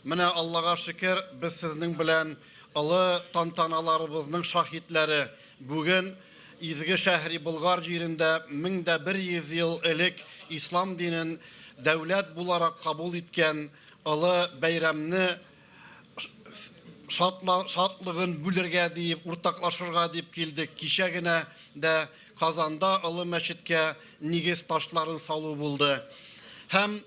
Mine Allah'a şükür biz sizin bilen alı tantanalarımızın şahitleri bugün İzgi şehri Bulgar yerinde 1100 yıl elik İslam dinin devlet bularak kabul etken alı bayramını şatlığın bülürge deyip, urtaklaşırga deyip geldik. Kişegine de Kazanda Alı Meşitke nigiz taşların salı buldu. Hem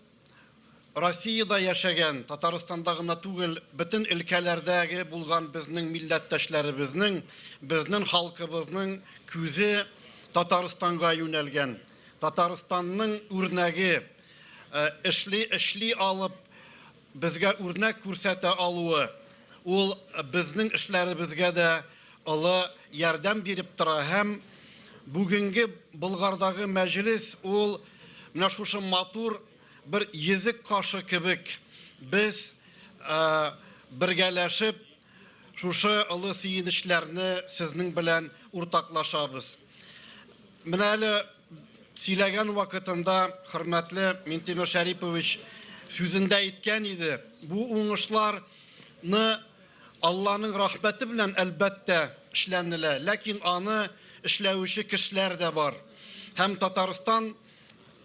Rossiyada yaşayan, Tataristan'da tugul, bütün ülkelerdeki bulgan bizning milletteşlerimizning, bizning halkımızning küzü Tataristan'a yönelgen. Tataristan'ın örneği işli alıp bizge örnek kürsete alığı, ol bizning işlerimizge de alı yardım berip tura. Hem bugünkü Bulgardagi meclis ol şu matur bir yezik kaşı kibik biz birgeleşip şu alı siyinişlerini sizning bilen ortaklaşabız. Menali söyleyen vakitinde hürmetli Mintimir Şeripovich sözünde etken idi. Bu uğuşlarını Allah'ın rahmeti bilen elbette işlenile. Lakin anı işlevişi kişiler de var. Hem Tataristan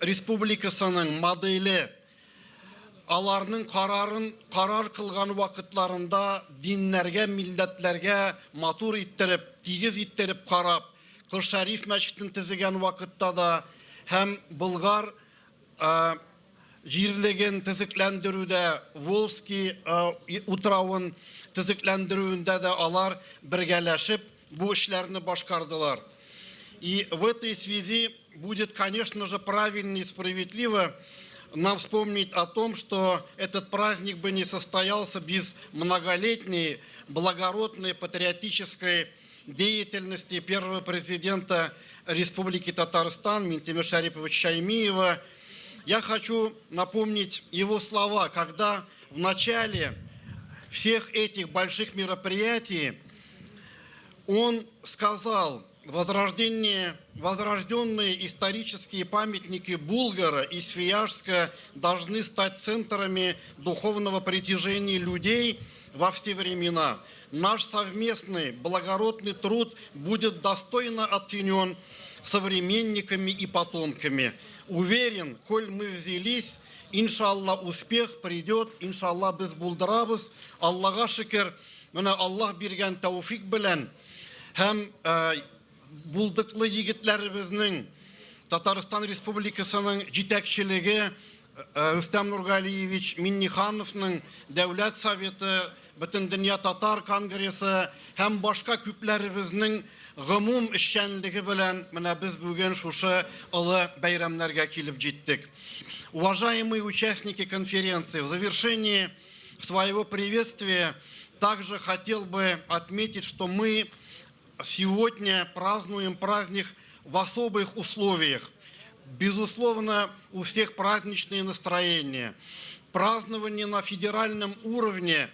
Respublikasının modeli alarının karar kılgan vakitlarında dinlerge, milletlerge matur ittirip, tigiz ittirip karap, Kır Şerif Meçhidini tizigen vakitte da hem Bulgar jirligin tiziklendirüde, Volski utravın tiziklendirüünde de alar birgeleşip bu işlerini başkardılar. И в этой связи будет, конечно же, правильно и справедливо нам вспомнить о том, что этот праздник бы не состоялся без многолетней, благородной, патриотической деятельности первого президента Республики Татарстан Минтимира Шариповича Шаймиева. Я хочу напомнить его слова, когда в начале всех этих больших мероприятий он сказал: возрожденные исторические памятники Булгара и Свияжска должны стать центрами духовного притяжения людей во все времена. Наш совместный благородный труд будет достойно оценен современниками и потомками. Уверен, коль мы взялись, иншаллах успех придет, иншаллах біз булдырабыз. Аллаға шүкір, міне Аллах берген тауфик білен, hem bulduklu yiğitlerimizin Tataristan Respublikasının yetekçiliği Рустам Нургалиевич Миннихановның Дәүләт Советы, Бөтен дөнья татар конгрессы һәм башка күпләребезнең гомум эшчәнлеге белән менә без бүген шушы олы бәйрәмнәргә килеп җиттек. Уважаемые участники конференции, в завершении своего приветствия также хотел бы отметить, что мы сегодня празднуем праздник в особых условиях. Безусловно, у всех праздничные настроения. Празднование на федеральном уровне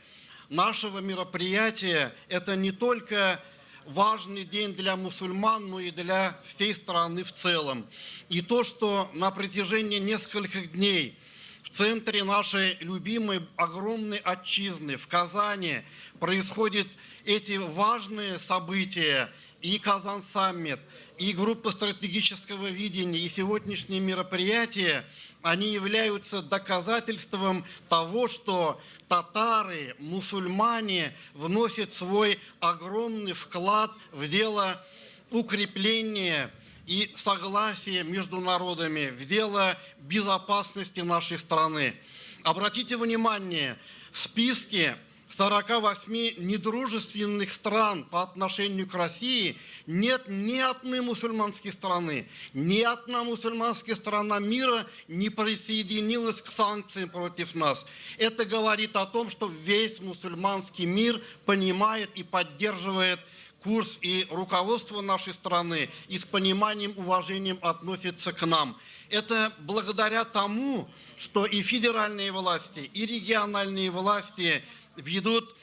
нашего мероприятия – это не только важный день для мусульман, но и для всей страны в целом. И то, что на протяжении нескольких дней в центре нашей любимой огромной отчизны, в Казани, происходят эти важные события, и Казан-саммит, и группа стратегического видения, и сегодняшние мероприятия, они являются доказательством того, что татары, мусульмане вносят свой огромный вклад в дело укрепления и согласия между народами, в дело безопасности нашей страны. Обратите внимание, в списке 48 недружественных стран по отношению к России нет ни одной мусульманской страны, ни одна мусульманская страна мира не присоединилась к санкциям против нас. Это говорит о том, что весь мусульманский мир понимает и поддерживает курс и руководство нашей страны и с пониманием, уважением относится к нам. Это благодаря тому, что и федеральные власти, и региональные власти ведут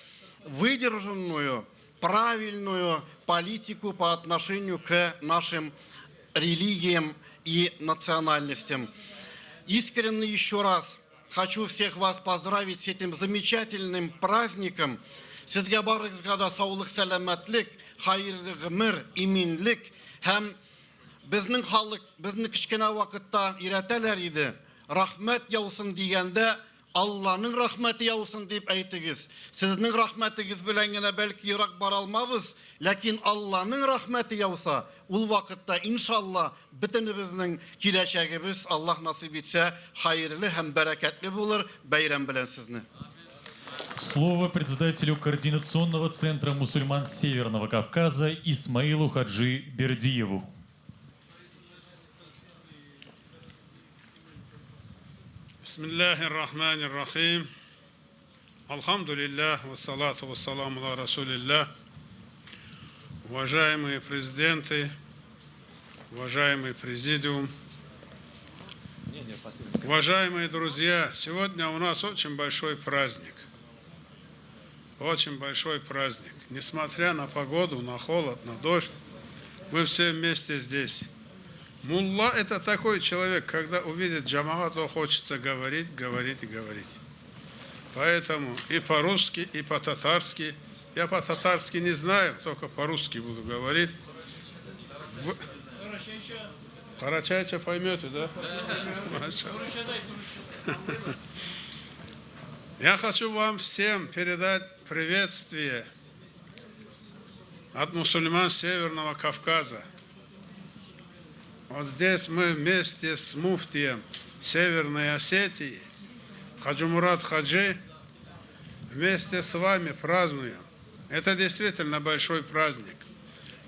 выдержанную, правильную политику по отношению к нашим религиям и национальностям. Искренне еще раз хочу всех вас поздравить с этим замечательным праздником. Сезгә барыгызга да саулык, сәламәтлек, хайырлы гомер, иминлек һәм безнең халык, безне кичкенә вакытта өйрәтәләр иде. Рахмәт яусын дигәндә Алланың рахмәте яусын дип әйтегез. Сезнең рахмәтегез белән генә бәлки ерак бара алмабыз, ләкин Алланың рахмәте яуса, ул вакытта иншалла бөтенебезнең киләчәгебез Аллаһ насыйп итсә, хайырлы һәм бәрәкәтле булыр. Бәйрәм белән сезне. Слово председателю Координационного центра мусульман Северного Кавказа Исмаилу Хаджи Бердиеву. Бисмиллахир-рахманир-рахим. Алхамдулиллах, вассалату вассаламу ала расулиллах. Уважаемые президенты, уважаемый президиум, уважаемые друзья, сегодня у нас очень большой праздник. Очень большой праздник. Несмотря на погоду, на холод, на дождь, мы все вместе здесь. Мулла – это такой человек, когда увидит джамаат, то хочется говорить, говорить и говорить. Поэтому и по-русски, и по-татарски. Я по-татарски не знаю, только по-русски буду говорить. Карачайча поймете, да? Я хочу вам всем передать приветствие от мусульман Северного Кавказа. Вот здесь мы вместе с муфтием Северной Осетии, Хаджи Мурат Хаджи, вместе с вами празднуем. Это действительно большой праздник.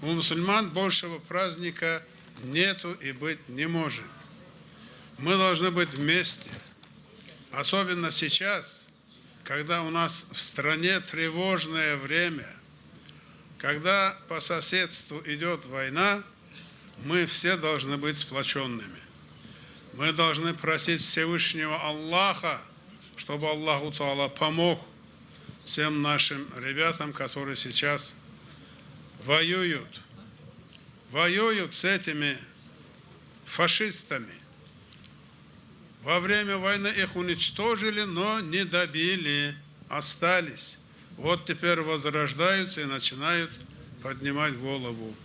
У мусульман большего праздника нету и быть не может. Мы должны быть вместе. Особенно сейчас, когда у нас в стране тревожное время, когда по соседству идет война, мы все должны быть сплоченными. Мы должны просить Всевышнего Аллаха, чтобы Аллаху Таала помог всем нашим ребятам, которые сейчас воюют. Воюют с этими фашистами. Во время войны их уничтожили, но не добили, остались. Вот теперь возрождаются и начинают поднимать голову.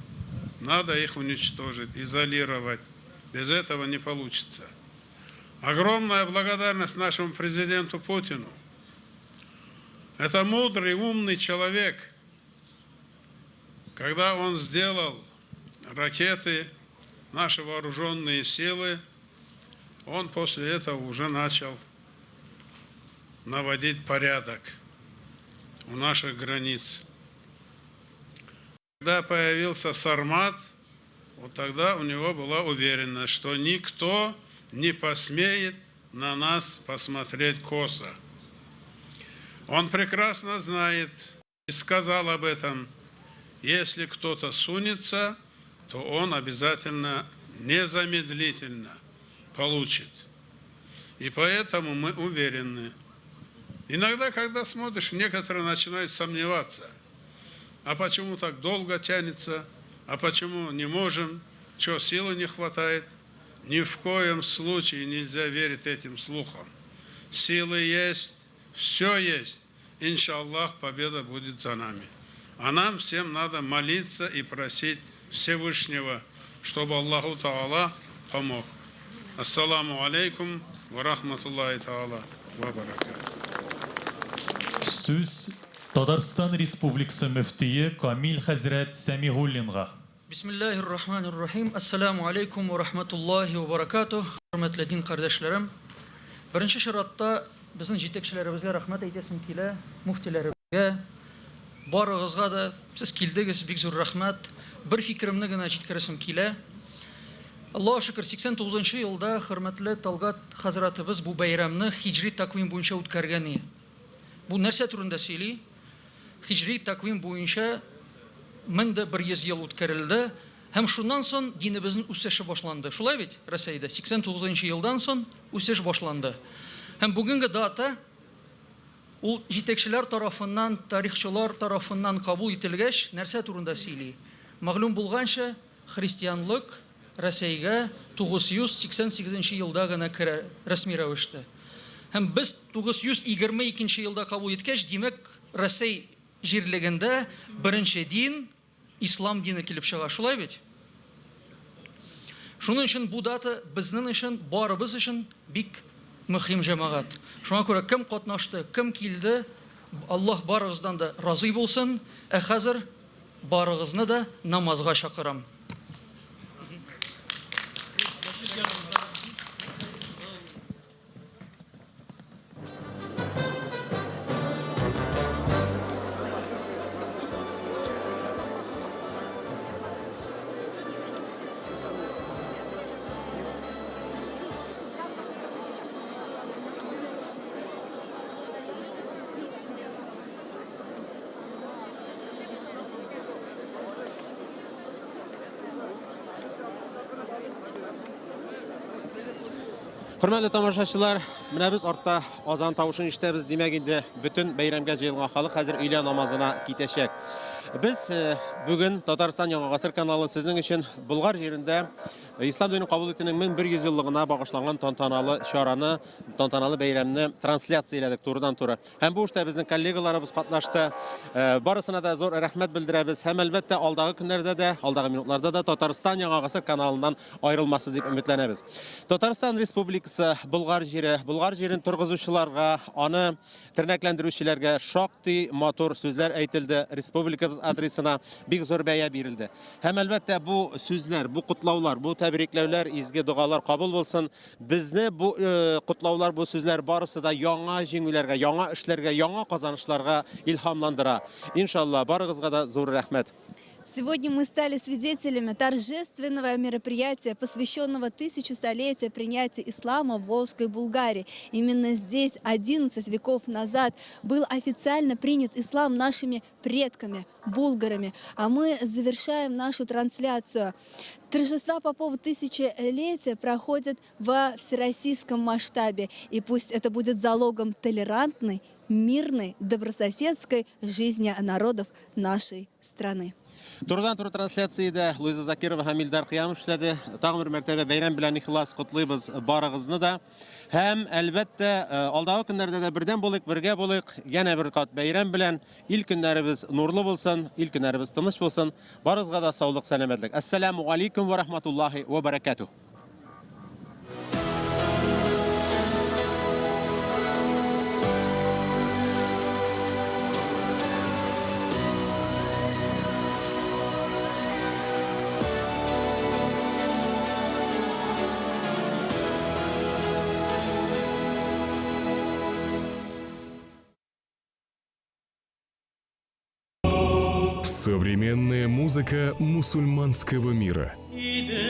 Надо их уничтожить, изолировать. Без этого не получится. Огромная благодарность нашему президенту Путину. Это мудрый, умный человек. Когда он сделал ракеты, наши вооруженные силы, он после этого уже начал наводить порядок у наших границ. Когда появился Сармат, вот тогда у него была уверенность, что никто не посмеет на нас посмотреть косо. Он прекрасно знает и сказал об этом: если кто-то сунется, то он обязательно незамедлительно получит. И поэтому мы уверены. Иногда, когда смотришь, некоторые начинают сомневаться. А почему так долго тянется? А почему не можем? Что, силы не хватает? Ни в коем случае нельзя верить этим слухам. Силы есть, все есть. Иншаллах, победа будет за нами. А нам всем надо молиться и просить Всевышнего, чтобы Аллаху Та'ала помог. Ассаламу алейкум ва рахматуллахи та'ала ва баракату. Сөз Татарстан Республикасы мөфтие Камил хәзрәт Сәмигуллинга. Бисмиллахир-рахманир-рахим. Ассаламу алейкум ва рахматуллахи ва баракату. Хөрмәтле дин кардәшләрем. Беренче чиратта безнең җитәкчеләребезгә рәхмәт әйтәсем килә, муфтиләребезгә, барыгызга да сез килдегез, бик зур рәхмәт. Бер фикеремне генә җиткерәсем килә. Аллаһ шөкер, 89 елда хөрмәтле Талгат хәзрәтебез бу бәйрәмне хиҗри таквим буенча үткәргән. Бу нәрсә турында сөйли? Хиҗри таквим буенча 1100 ел үткәрелде һәм шуннан соң динебезнең үсеше башланды. Шулай бит? Россиядә 89 елдан соң үсеш башланды. Һәм бүгенге дата ул җитәкчеләр тарафыннан, тарихчылар тарафыннан кабул ителгәч, нәрсә турында сөйли? Мәгълүм булганча, христианлык Россиягә 988 елда гына керә рәсми рәвештә. Һәм без 922 елда кабул иткәч, димәк, Россия җирлегендә беренче дин ислам дине килеп чыга. Шулай бит? Шуның өчен бу дата безнең өчен, барыбыз өчен бик мөһим җәмәгать. Шуңа күрә кем катнашты, кем килде, Аллаһ барыгыздан да разый булсын. Ә хәзер барыгызны да намазга чакырам. Hörmətli tamaşaçılar, менә без артта азан тавышын ишетәбез, димәк инде бөтен бәйрәмгә җыелган халык хәзер өйлә намазына китәчәк. Без бүген Татарстан Яңа гасыр каналы сезнең өчен Болгар җирендә ислам динен кабул итүнең 1100 еллыгына багышланган тантаналы чараны, тантаналы бәйрәмне трансляцияләдек турыдан-туры. Һәм бу эштә безнең коллегаларыбыз катнашты. Барысына да зур рәхмәт белдерәбез. Һәм әлбәттә алдагы көннәрдә дә, алдагы минутларда да Татарстан Яңа гасыр каналыннан аерылмассыз дип өметләнәбез. Татарстан Республикасы Болгар җирен торгызучыларга, аны тернәкләндерүчеләргә шактый матур сүзләр әйтелде. Республикабыз адресына бик зур бәя бирелде. Һәм әлбәттә бу сүзләр, бу кутлаулар, бу тәбрикләүләр, изге дугалар кабул булсын. Безне бу кутлаулар, бу сүзләр барысы да яңа җиңүләргә, яңа эшләргә, яңа казанышларга илһамландыра. Иншалла, барыгызга да зур рәхмәт. Сегодня мы стали свидетелями торжественного мероприятия, посвященного 1000-столетию принятия ислама в Волжской Булгарии. Именно здесь 11 веков назад был официально принят ислам нашими предками, булгарами. А мы завершаем нашу трансляцию. Торжества по поводу 1000-летия проходят во всероссийском масштабе. И пусть это будет залогом толерантной, мирной, добрососедской жизни народов нашей страны. Турдан-туры трансляциядә Луиза Закирова һәм Илдар Кыямов эшләде. Тагын бер мәртәбә бәйрәм белән ихлас котлыйбыз барыгызны да. Һәм әлбәттә алдагы көннәрдә дә бердән булыйк, бергә булыйк. Янә бер кат бәйрәм белән ил көннәребез нурлы булсын, ил көннәребез тыныч булсын. Барыгызга да саулык, сәламәтлек. Ассаламу алейкум ва рахматуллахи ва баракатух. Современная музыка мусульманского мира. إذا